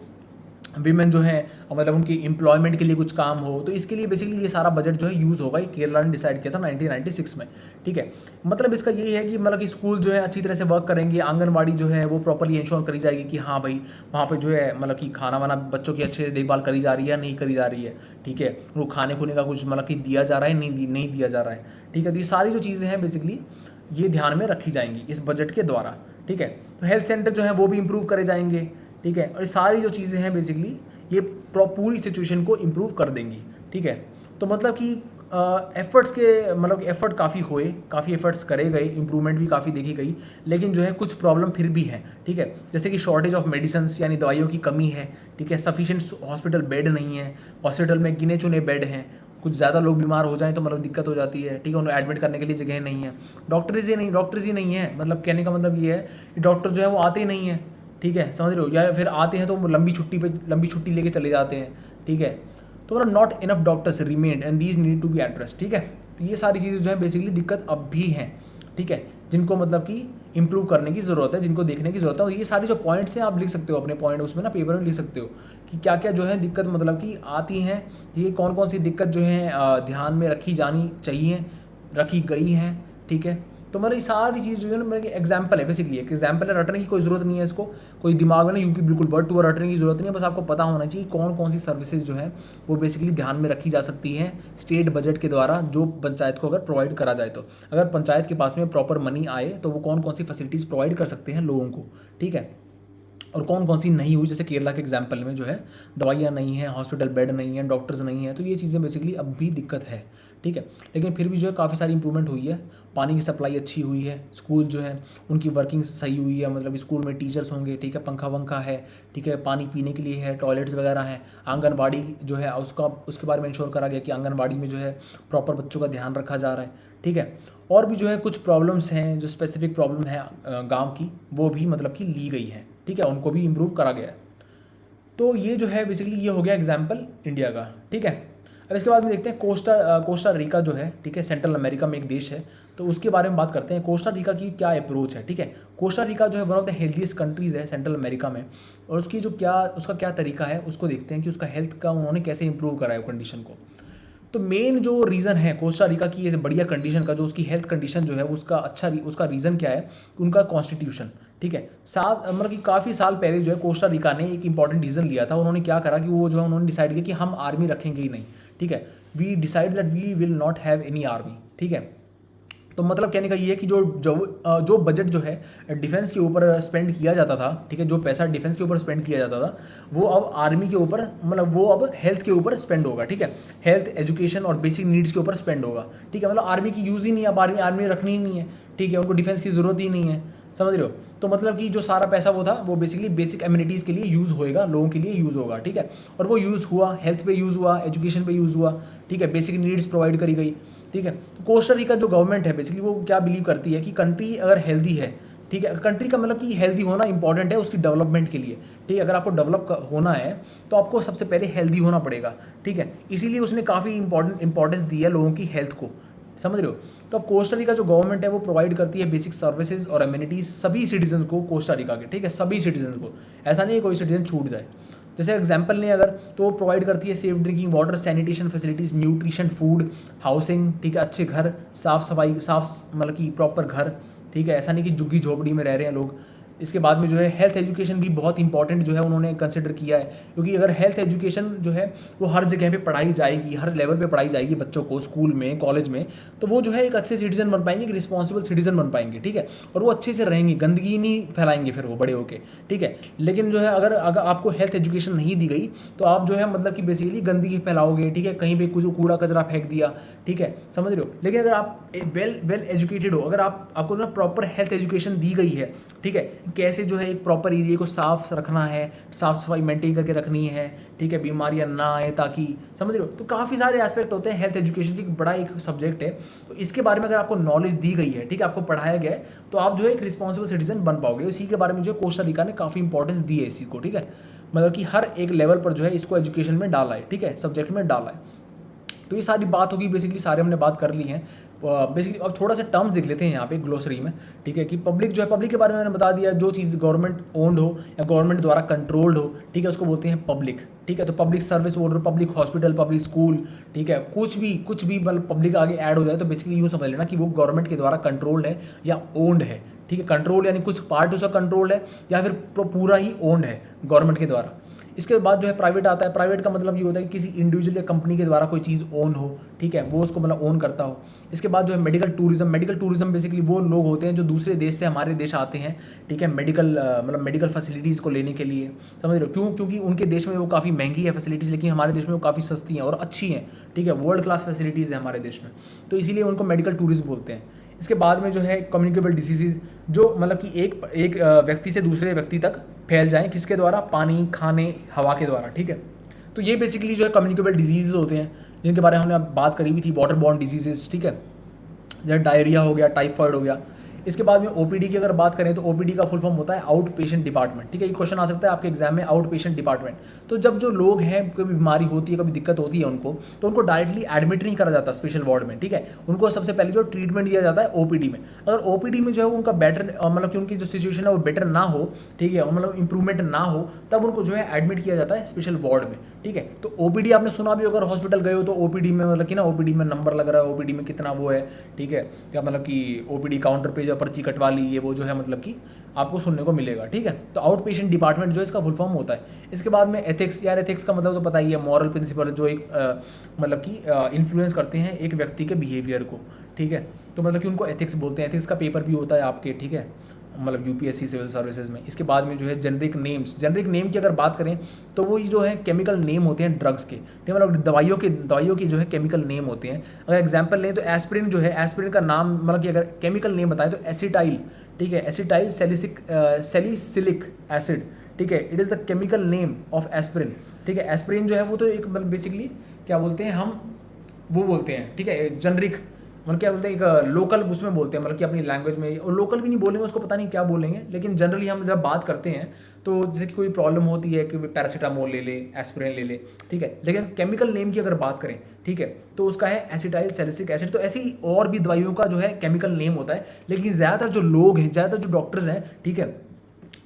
विमेन जो है मतलब उनकी एम्प्लॉयमेंट के लिए कुछ काम हो, तो इसके लिए बेसिकली ये सारा बजट जो है यूज़ होगा। ये केरला ने डिसाइड किया था 1996 में, ठीक है। मतलब इसका यही है कि मतलब कि स्कूल जो है अच्छी तरह से वर्क करेंगे, आंगनवाड़ी जो है वो प्रॉपर्ली इंश्योर करी जाएगी कि हाँ भाई वहाँ पे जो है मतलब कि खाना वाना बच्चों की अच्छे से देखभाल करी जा रही है, नहीं करी जा रही है, ठीक है, उनको खाने खुने का कुछ मतलब कि दिया जा रहा है, नहीं दिया जा रहा है, ठीक है। तो ये सारी जो चीज़ें हैं बेसिकली ये ध्यान में रखी जाएंगी इस बजट के द्वारा, ठीक है। तो हेल्थ सेंटर जो है वो भी इम्प्रूव करे जाएंगे, ठीक है, और ये सारी जो चीज़ें हैं बेसिकली ये पूरी सिचुएशन को इम्प्रूव कर देंगी, ठीक है। तो मतलब कि एफर्ट्स के मतलब एफर्ट काफ़ी हुए, काफ़ी एफर्ट्स करे गए, इंप्रूवमेंट भी काफ़ी देखी गई, लेकिन जो है कुछ प्रॉब्लम फिर भी है, ठीक है। जैसे कि शॉर्टेज ऑफ मेडिसिन, यानी दवाइयों की कमी है, ठीक है, सफिशिएंट हॉस्पिटल बेड नहीं है, हॉस्पिटल में गिने चुने बेड हैं, कुछ ज़्यादा लोग बीमार हो जाएं तो मतलब दिक्कत हो जाती है, ठीक है, उन्हें एडमिट करने के लिए जगह नहीं है, डॉक्टर्स ही नहीं है। मतलब कहने का मतलब ये है कि डॉक्टर जो है वो आते ही नहीं है, ठीक है, समझ रहे हो, या फिर आते हैं तो लंबी छुट्टी लेके चले जाते हैं, ठीक है। तो मतलब not enough doctors remain and these need to be address, ठीक है। तो ये सारी चीज़ें जो है बेसिकली दिक्कत अब भी हैं, ठीक है, जिनको मतलब कि इंप्रूव करने की ज़रूरत है, जिनको देखने की ज़रूरत है। और ये सारे जो पॉइंट्स हैं आप लिख सकते हो अपने पॉइंट, उसमें ना पेपर में लिख सकते हो कि क्या क्या जो है दिक्कत मतलब कि आती हैं, ये कौन कौन सी दिक्कत जो है ध्यान में रखी जानी चाहिए, रखी गई हैं, ठीक है। तो मतलब ये सारी चीज़ जो है ना मेरे एग्जाम्पल है, बेसिकली एक एग्जाम्पल है, रटने की कोई ज़रूरत नहीं है इसको, कोई दिमाग में ना यूँ कि बिल्कुल वर्ड टू वर्ड रटने की ज़रूरत नहीं है, बस आपको पता होना चाहिए कौन कौन सी सर्विसेज जो है वो बेसिकली ध्यान में रखी जा सकती हैं स्टेट बजट के द्वारा, जो पंचायत को अगर प्रोवाइड करा जाए तो, अगर पंचायत के पास में प्रॉपर मनी आए तो वो कौन कौन सी फैसिलिटीज़ प्रोवाइड कर सकते हैं लोगों को, ठीक है। और कौन कौन सी नहीं हुई, जैसे केरला के एग्जाम्पल में जो है दवाइयाँ नहीं हैं, हॉस्पिटल बेड नहीं है, डॉक्टर्स नहीं हैं, तो ये चीज़ें बेसिकली अब भी दिक्कत है, ठीक है। लेकिन फिर भी जो है काफ़ी सारी इंप्रूवमेंट हुई है, पानी की सप्लाई अच्छी हुई है, स्कूल जो है उनकी वर्किंग सही हुई है, मतलब स्कूल में टीचर्स होंगे, ठीक है, पंखा वंखा है, ठीक है, पानी पीने के लिए है, टॉयलेट्स वगैरह हैं, आंगनबाड़ी जो है उसके बारे में इंश्योर करा गया कि आंगनबाड़ी में जो है प्रॉपर बच्चों का ध्यान रखा जा रहा है, ठीक है। और भी जो है कुछ प्रॉब्लम्स हैं, जो स्पेसिफिक प्रॉब्लम है गाँव की, वो भी मतलब कि ली गई है, ठीक है, उनको भी इम्प्रूव करा गया है। तो ये जो है बेसिकली ये हो गया एग्जाम्पल इंडिया का, ठीक है। अब इसके बाद में देखते हैं कोस्टा रिका जो है, ठीक है, सेंट्रल अमेरिका में एक देश है, तो उसके बारे में बात करते हैं। कोस्टा रिका की क्या अप्रोच है, ठीक है। कोस्टा रिका जो है one of the healthiest countries है सेंट्रल अमेरिका में, और उसका क्या तरीका है उसको देखते हैं कि उसका हेल्थ का उन्होंने कैसे इंप्रूव करा है कंडीशन को। तो मेन जो रीज़न है कोस्टा रिका की ये बढ़िया कंडीशन का, जो उसकी हेल्थ कंडीशन जो है उसका रीज़न क्या है, उनका कॉन्स्टिट्यूशन, ठीक है। मतलब कि काफ़ी साल पहले जो है कोस्टा रिका ने एक इंपॉर्टेंट डिसीजन लिया था। उन्होंने क्या करा कि वो जो है उन्होंने डिसाइड किया कि हम आर्मी रखेंगे ही नहीं, ठीक है। We decide that we will not have any army, ठीक है। तो मतलब कहने का ये है कि जो बजट जो है डिफेंस के ऊपर स्पेंड किया जाता था, ठीक है, जो पैसा डिफेंस के ऊपर स्पेंड किया जाता था, वो अब आर्मी के ऊपर, मतलब वो अब हेल्थ के ऊपर स्पेंड होगा, ठीक है। हेल्थ, एजुकेशन और बेसिक नीड्स के ऊपर स्पेंड होगा, ठीक है। मतलब आर्मी की यूज़ ही नहीं है, अब आर्मी रखनी ही नहीं है, ठीक है, उनको डिफेंस की ज़रूरत ही नहीं है, समझ रहे हो। तो मतलब कि जो सारा पैसा वो था वो बेसिकली बेसिक एमिनिटीज़ के लिए यूज़ होएगा, लोगों के लिए यूज़ होगा, ठीक है। और वो यूज़ हुआ, हेल्थ पे यूज़ हुआ, एजुकेशन पे यूज़ हुआ, ठीक है, बेसिक नीड्स प्रोवाइड करी गई, ठीक है। तो कोस्टा रिका जो गवर्नमेंट है बेसिकली वो क्या बिलीव करती है कि कंट्री अगर हेल्दी है, ठीक है, कंट्री का मतलब कि हेल्दी होना इंपॉर्टेंट है उसकी डेवलपमेंट के लिए, ठीक है। अगर आपको डेवलप होना है तो आपको सबसे पहले हेल्दी होना पड़ेगा, ठीक है। इसीलिए उसने काफ़ी इंपॉर्टेंस दी है लोगों की हेल्थ को, समझ रहे हो। तो अब कोस्टा रिका जो गवर्नमेंट है वो प्रोवाइड करती है बेसिक सर्विसेज और एमिनिटीज़ सभी सिटीजन को, कोस्टा रिका के, ठीक है, सभी सिटीजन को, ऐसा नहीं है कोई सिटीजन छूट जाए। जैसे एग्जांपल लें अगर, तो वो प्रोवाइड करती है safe drinking water, sanitation facilities, nutrition, food, housing, ठीक है, अच्छे घर, साफ़ सफाई, मतलब कि प्रॉपर घर, ठीक है, ऐसा नहीं कि झुग्गी झोपड़ी में रह रहे हैं लोग। इसके बाद में जो है हेल्थ एजुकेशन भी बहुत इंपॉर्टेंट जो है उन्होंने कंसिडर किया है, क्योंकि अगर हेल्थ एजुकेशन जो है वो हर जगह पे पढ़ाई जाएगी, हर लेवल पे पढ़ाई जाएगी बच्चों को, स्कूल में, कॉलेज में, तो वो जो है एक अच्छे सिटीजन बन पाएंगे, एक रिस्पॉन्सिबल सिटीजन बन पाएंगे, ठीक है। और वो अच्छे से रहेंगे, गंदगी नहीं फैलाएंगे फिर वो बड़े होके, ठीक है। लेकिन जो है अगर आपको हेल्थ एजुकेशन नहीं दी गई तो आप जो है मतलब कि बेसिकली गंदगी फैलाओगे, ठीक है, कहीं पे कुछ कूड़ा कचरा फेंक दिया, ठीक है, समझ रहे हो। लेकिन अगर आप वेल एजुकेटेड हो, अगर आपको ना प्रॉपर हेल्थ एजुकेशन दी गई है, ठीक है, कैसे जो है एक प्रॉपर एरिया को साफ रखना है, साफ सफाई मेंटेन करके रखनी है, ठीक है, बीमारियां ना आए ताकि, समझ रहे हो। तो काफ़ी सारे एस्पेक्ट होते हैं हेल्थ एजुकेशन की, बड़ा एक सब्जेक्ट है। तो इसके बारे में अगर आपको नॉलेज दी गई है, ठीक है, आपको पढ़ाया गया है, तो आप जो है एक रिस्पॉन्सिबल सिटीजन बन पाओगे। इसी के बारे में जो है कोस्टा रिका ने काफ़ी इंपॉर्टेंस दी है इसी को, ठीक है, मतलब कि हर एक लेवल पर जो है इसको एजुकेशन में डाला है, ठीक है, सब्जेक्ट में डाला है। तो ये सारी बात होगी, बेसिकली सारे हमने बात कर ली हैं। बेसिकली अब थोड़ा सा टर्म्स देख लेते हैं यहाँ पे ग्लोसरी में, ठीक है, कि पब्लिक जो है, पब्लिक के बारे में मैंने बता दिया, जो चीज़ गवर्नमेंट ओन्ड हो या गवर्नमेंट द्वारा कंट्रोल्ड हो, ठीक है, उसको बोलते हैं पब्लिक, ठीक है। तो पब्लिक सर्विस बोल रहे हो, पब्लिक हॉस्पिटल, पब्लिक स्कूल, ठीक है, कुछ भी मतलब पब्लिक आगे ऐड हो जाए तो बेसिकली यूँ समझ लेना कि वो गवर्नमेंट के द्वारा कंट्रोल्ड है या ओन्ड है, ठीक है। कंट्रोल यानी कुछ पार्ट उसका कंट्रोल है या फिर पूरा ही ओन्ड है गवर्नमेंट के द्वारा। इसके बाद जो है प्राइवेट आता है। प्राइवेट का मतलब ये होता है कि किसी इंडिविजुअल या कंपनी के द्वारा कोई चीज़ ओन हो, ठीक है, वो उसको मतलब ओन करता हो। इसके बाद जो है मेडिकल टूरिज्म बेसिकली वो लोग होते हैं जो दूसरे देश से हमारे देश आते हैं, ठीक है, मेडिकल फैसिलिटीज़ को लेने के लिए, समझ रहे हो। क्योंकि उनके देश में वो काफ़ी महंगी है फैसिलिटीज़, लेकिन हमारे देश में वो काफ़ी सस्ती हैं और अच्छी हैं, ठीक है, वर्ल्ड क्लास फैसिलिटीज़ है हमारे देश में, तो इसीलिए उनको मेडिकल टूरिज्म बोलते हैं। इसके बाद में जो है कम्युनिकेबल डिसीज़, जो मतलब कि एक व्यक्ति से दूसरे व्यक्ति तक फैल जाएं, किसके द्वारा, पानी, खाने, हवा के द्वारा, ठीक है। तो ये बेसिकली जो है कम्युनिकेबल डिजीज़ होते हैं, जिनके बारे में हमने बात करी भी थी, वाटर बॉर्न डिजीजेस, ठीक है, जैसे डायरिया हो गया, टाइफाइड हो गया। इसके बाद में ओपीडी की अगर बात करें तो ओपीडी का फुल फॉर्म होता है आउट पेशेंट डिपार्टमेंट, ठीक है। ये क्वेश्चन आ सकता है आपके एग्जाम में, आउट पेशेंट डिपार्टमेंट। तो जब जो लोग हैं, कोई बीमारी होती है, कभी दिक्कत होती है उनको, तो उनको डायरेक्टली एडमिट नहीं करा जाता स्पेशल वार्ड में, ठीक है। उनको सबसे पहले जो ट्रीटमेंट दिया जाता है ओपीडी में। अगर ओपीडी में जो है उनका बेटर मतलब कि उनकी जो सिचुएशन है वो बेटर ना हो, ठीक है, मतलब इंप्रूवमेंट ना हो, तब उनको जो है एडमिट किया जाता है स्पेशल वार्ड में, ठीक है। तो ओपीडी आपने सुना भी, अगर हॉस्पिटल गए हो तो ओपीडी में मतलब कि ना ओपीडी में नंबर लग रहा है, ओपीडी में कितना वो है, ठीक है, क्या मतलब कि ओपीडी काउंटर पे जो पर्ची कटवा ली, ये वो जो है मतलब कि आपको सुनने को मिलेगा, ठीक है। तो आउट पेशेंट डिपार्टमेंट जो है इसका फुल फॉर्म होता है। इसके बाद में एथिक्स, यार एथिक्स का मतलब तो पता ही है, मॉरल प्रिंसिपल जो एक मतलब कि इन्फ्लुएंस करते हैं एक व्यक्ति के बिहेवियर को, ठीक है। तो मतलब कि उनको एथिक्स बोलते हैं। एथिक्स का पेपर भी होता है आपके, ठीक है, मतलब यूपीएससी सिविल सर्विसेज में। इसके बाद में जो है जेनरिक नेम्स, जेनरिक नेम की अगर बात करें तो वो जो है केमिकल नेम होते हैं ड्रग्स के, ठीक है, मतलब दवाइयों की जो है केमिकल नेम होते हैं। अगर एग्जांपल लें तो एस्पिरिन जो है, एस्पिरिन का नाम मतलब कि अगर केमिकल नेम बताएं तो एसिटाइल, ठीक है, एसिटाइल सैलिसिलिक एसिड, ठीक है, it is the chemical name of aspirin, ठीक है। एस्पिरिन जो है वो तो एक मतलब बेसिकली क्या बोलते हैं हम, वो बोलते हैं, ठीक है, जनरिक मतलब क्या बोलते हैं, एक लोकल उसमें बोलते हैं, मतलब कि अपनी लैंग्वेज में, और लोकल भी नहीं बोलेंगे उसको, पता नहीं क्या बोलेंगे, लेकिन जनरली हम जब बात करते हैं तो जैसे कि कोई प्रॉब्लम होती है कि पैरासीटामोल ले ले, एस्पिरिन ले ले, ठीक है। लेकिन केमिकल नेम की अगर बात करें, ठीक है, तो उसका है एसिटाइल सैलिसिलिक एसिड। तो ऐसे ही और भी दवाइयों का जो है केमिकल नेम होता है, लेकिन ज़्यादातर जो लोग हैं, ज़्यादातर जो डॉक्टर्स हैं, ठीक है,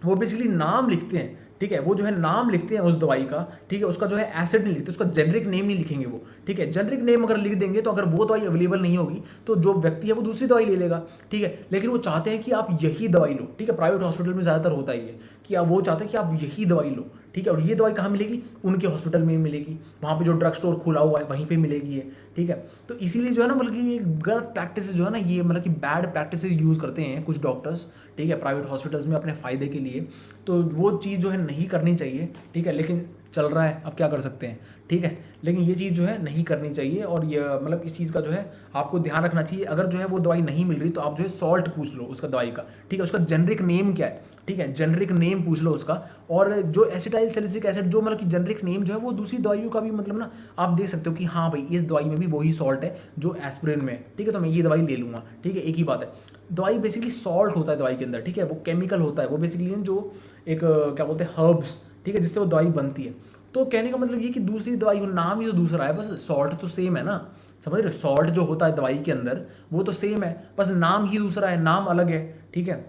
वो बेसिकली नाम लिखते हैं, ठीक है, वो जो है नाम लिखते हैं उस दवाई का, ठीक है, उसका जो है एसिड नहीं लिखते, उसका जेनरिक नेम नहीं लिखेंगे वो, ठीक है। जेनरिक नेम अगर लिख देंगे तो अगर वो दवाई अवेलेबल नहीं होगी तो जो व्यक्ति है वो दूसरी दवाई ले लेगा, ठीक है। लेकिन वो चाहते हैं कि आप यही दवाई लो, ठीक है, प्राइवेट हॉस्पिटल में ज़्यादातर होता ही है कि आप वो चाहते हैं कि आप यही दवाई लो, ठीक है। और ये दवाई कहाँ मिलेगी, उनके हॉस्पिटल में मिलेगी, वहाँ पे जो ड्रग स्टोर खुला हुआ है वहीं पे मिलेगी ये, ठीक है। तो इसीलिए जो है ना, मतलब कि ये गलत प्रैक्टिस जो है ना, ये मतलब कि बैड प्रैक्टिस यूज़ करते हैं कुछ डॉक्टर्स, ठीक है, प्राइवेट हॉस्पिटल्स में अपने फ़ायदे के लिए। तो वो चीज़ जो है नहीं करनी चाहिए, ठीक है, लेकिन चल रहा है, अब क्या कर सकते हैं, ठीक है। लेकिन ये चीज़ जो है नहीं करनी चाहिए, और ये मतलब इस चीज़ का जो है आपको ध्यान रखना चाहिए। अगर जो है वो दवाई नहीं मिल रही तो आप जो है सॉल्ट पूछ लो उसका दवाई का, ठीक है, उसका जेनरिक नेम क्या है, ठीक है, जेनरिक नेम पूछ लो उसका। और जो एसिटाइल सैलिसिलिक एसिड, जो मतलब कि जेनरिक नेम जो है वो दूसरी दवाइयों का भी मतलब ना आप देख सकते हो कि हाँ भाई इस दवाई में भी वही सॉल्ट है जो एस्पिरिन में, ठीक है, तो मैं ये दवाई ले लूँगा, ठीक है। एक ही बात है, दवाई बेसिकली सॉल्ट होता है दवाई के अंदर, ठीक है, वो केमिकल होता है, वो बेसिकली जो एक क्या बोलते हैं हर्ब्स, ठीक है, जिससे वो दवाई बनती है। तो कहने का मतलब ये कि दूसरी दवाई हो, नाम ही तो दूसरा है, बस सॉल्ट तो सेम है ना, समझ रहे हो, सॉल्ट जो होता है दवाई के अंदर वो तो सेम है, बस नाम ही दूसरा है, नाम अलग है, ठीक है।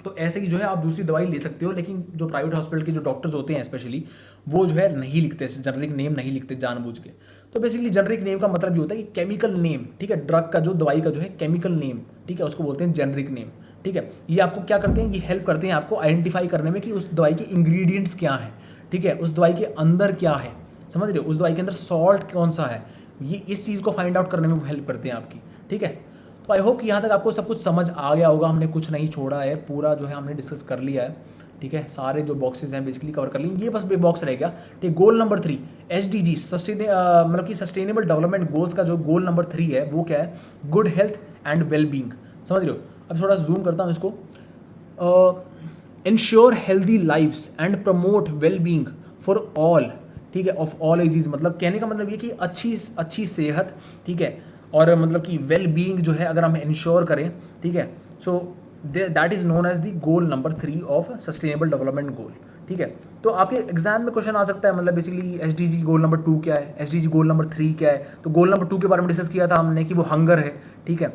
तो ऐसे ही जो है आप दूसरी दवाई ले सकते हो, लेकिन जो प्राइवेट हॉस्पिटल के जो डॉक्टर्स होते हैं स्पेशली, वो जो है नहीं लिखते, जेनरिक नेम नहीं लिखते जानबूझ के। तो बेसिकली जेनरिक नेम का मतलब ये होता है कि केमिकल नेम, ठीक है, ड्रग का जो दवाई का जो है केमिकल नेम, ठीक है, उसको बोलते हैं जेनरिक नेम, ठीक है। ये आपको क्या करते हैं, ये हेल्प करते हैं आपको आइडेंटिफाई करने में कि उस दवाई के इंग्रेडिएंट्स क्या हैं, ठीक है, उस दवाई के अंदर क्या है, समझ रहे हो, उस दवाई के अंदर सॉल्ट कौन सा है, ये इस चीज़ को फाइंड आउट करने में हेल्प करते हैं आपकी, ठीक है। तो आई होप कि यहाँ तक आपको सब कुछ समझ आ गया होगा, हमने कुछ नहीं छोड़ा है, पूरा जो है हमने डिस्कस कर लिया है, ठीक है, सारे जो बॉक्सेस हैं बेसिकली कवर कर लिए, ये बस बॉक्स रह गया, ठीक। गोल नंबर 3 SDG मतलब कि सस्टेनेबल डेवलपमेंट गोल्स का जो गोल नंबर 3 है वो क्या है, गुड हेल्थ एंड वेलबींग, समझ रहे हो। अब थोड़ा जूम करता हूँ इसको, ensure healthy lifes and promote wellbeing for all, ठीक है, ऑफ ऑल एजेस। मतलब कहने का मतलब ये कि अच्छी सेहत, ठीक है, और मतलब कि वेल बीइंग जो है अगर हम इंश्योर करें, ठीक है, so that is known as the goal number 3 of sustainable development goal, ठीक है। तो आपके एग्जाम में क्वेश्चन आ सकता है, मतलब बेसिकली SDG गोल नंबर 2 क्या है, SDG गोल नंबर 3 क्या है। तो गोल नंबर 2 के बारे में डिस्कस किया था हमने कि वो हंगर है, ठीक है,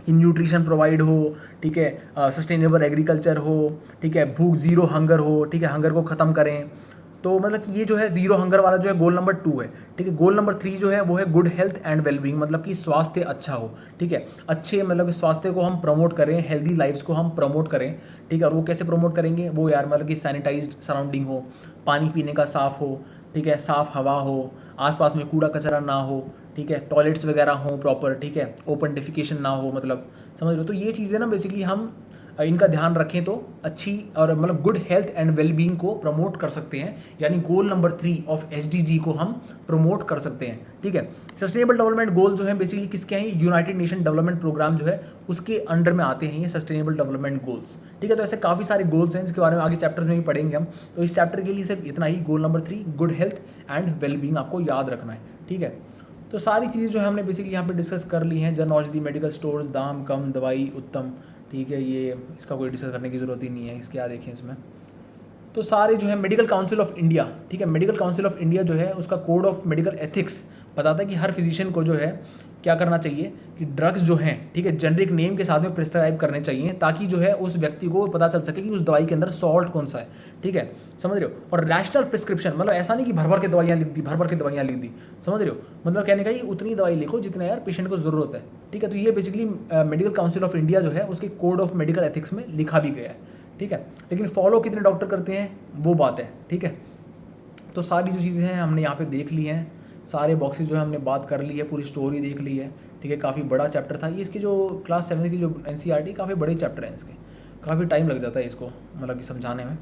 कि न्यूट्रिशन प्रोवाइड हो, ठीक है, सस्टेनेबल एग्रीकल्चर हो, ठीक है, भूख, जीरो हंगर हो, ठीक है, हंगर को ख़त्म करें। तो मतलब कि ये जो है जीरो हंगर वाला जो है गोल नंबर 2 है, ठीक है। गोल नंबर 3 जो है वो है गुड हेल्थ एंड वेलबींग, मतलब कि स्वास्थ्य अच्छा हो, ठीक है, अच्छे मतलब स्वास्थ्य को हम प्रमोट करें, हेल्दी लाइफ्स को हम प्रमोट करें, ठीक है। और वो कैसे प्रमोट करेंगे, वो यार मतलब कि सैनिटाइज्ड सराउंडिंग हो, पानी पीने का साफ़ हो, ठीक है, साफ़ हवा हो, आसपास में कूड़ा कचरा ना हो, ठीक है, टॉयलेट्स वगैरह हो प्रॉपर, ठीक है, ओपन डेफिकेशन ना हो, मतलब समझ लो। तो ये चीज़ें ना बेसिकली हम इनका ध्यान रखें तो अच्छी और मतलब गुड हेल्थ एंड वेलबींग को प्रमोट कर सकते हैं, यानी गोल नंबर 3 ऑफ SDG को हम प्रमोट कर सकते हैं, ठीक है। सस्टेनेबल डेवलपमेंट गोल जो है बेसिकली किसके हैं, यूनाइटेड नेशन डेवलपमेंट प्रोग्राम जो है उसके अंडर में आते हैं ये सस्टेनेबल डेवलपमेंट गोल्स, ठीक है। तो ऐसे काफ़ी सारे गोल्स हैं जिसके बारे में आगे चैप्टर में भी पढ़ेंगे हम। तो इस चैप्टर के लिए सिर्फ इतना ही, goal number 3 good health and wellbeing आपको याद रखना है, ठीक है। तो सारी चीज़ें जो है हमने बेसिकली यहाँ पे डिस्कस कर ली हैं, जन औषधि, मेडिकल स्टोर्स, दाम कम, दवाई उत्तम, ठीक है, ये इसका कोई डिस्कस करने की ज़रूरत ही नहीं है। इसके क्या देखें इसमें, तो सारे जो है मेडिकल काउंसिल ऑफ इंडिया, ठीक है, मेडिकल काउंसिल ऑफ इंडिया जो है उसका कोड ऑफ मेडिकल एथिक्स बताता है कि हर फिजिशियन को जो है क्या करना चाहिए कि ड्रग्स जो हैं, ठीक है, जेनरिक नेम के साथ में प्रिस्क्राइब करने चाहिए, ताकि जो है उस व्यक्ति को पता चल सके कि उस दवाई के अंदर सॉल्ट कौन सा है, ठीक है, समझ रहे हो। और रैशनल प्रिस्क्रिप्शन, मतलब ऐसा नहीं कि भर भर के दवाइयाँ लिख दी, भर भर के दवाइयाँ लिख दी, समझ रहे हो, मतलब कहने का ये उतनी दवाई लिखो जितना यार पेशेंट को ज़रूरत है, ठीक है। तो ये basically medical council of India जो है उसके कोड ऑफ मेडिकल एथिक्स में लिखा भी गया है, ठीक है। लेकिन फॉलो कितने डॉक्टर करते हैं वो बात है, ठीक है। तो सारी जो चीज़ें हैं हमने यहाँ पे देख ली हैं, सारे बॉक्सेस जो है हमने बात कर ली है, पूरी स्टोरी देख ली है, ठीक है। काफ़ी बड़ा चैप्टर था ये, इसकी जो क्लास 7 की जो NCERT काफ़ी बड़े चैप्टर हैं इसके, काफ़ी टाइम लग जाता है इसको मतलब कि समझाने में,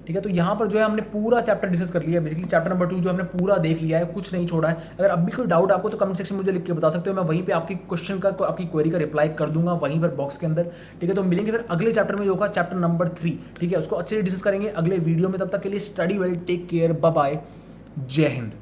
ठीक है। तो यहाँ पर जो है हमने पूरा चैप्टर डिस्कस कर लिया है, बेसिकली चैप्टर नंबर 2 जो हमने पूरा देख लिया है, कुछ नहीं छोड़ा है। अगर अब भी कोई डाउट आपको तो कमेंट सेक्शन में मुझे लिख के बता सकते हो, मैं वहीं पे आपकी क्वेश्चन का, आपकी क्वेरी का रिप्लाई कर दूंगा वहीं पर बॉक्स के अंदर, ठीक है। तो मिलेंगे फिर अगले चैप्टर में जो होगा चैप्टर नंबर 3, ठीक है, उसको अच्छे से डिस्कस करेंगे अगले वीडियो में। तब तक के लिए study well, take care, bye bye, जय हिंद।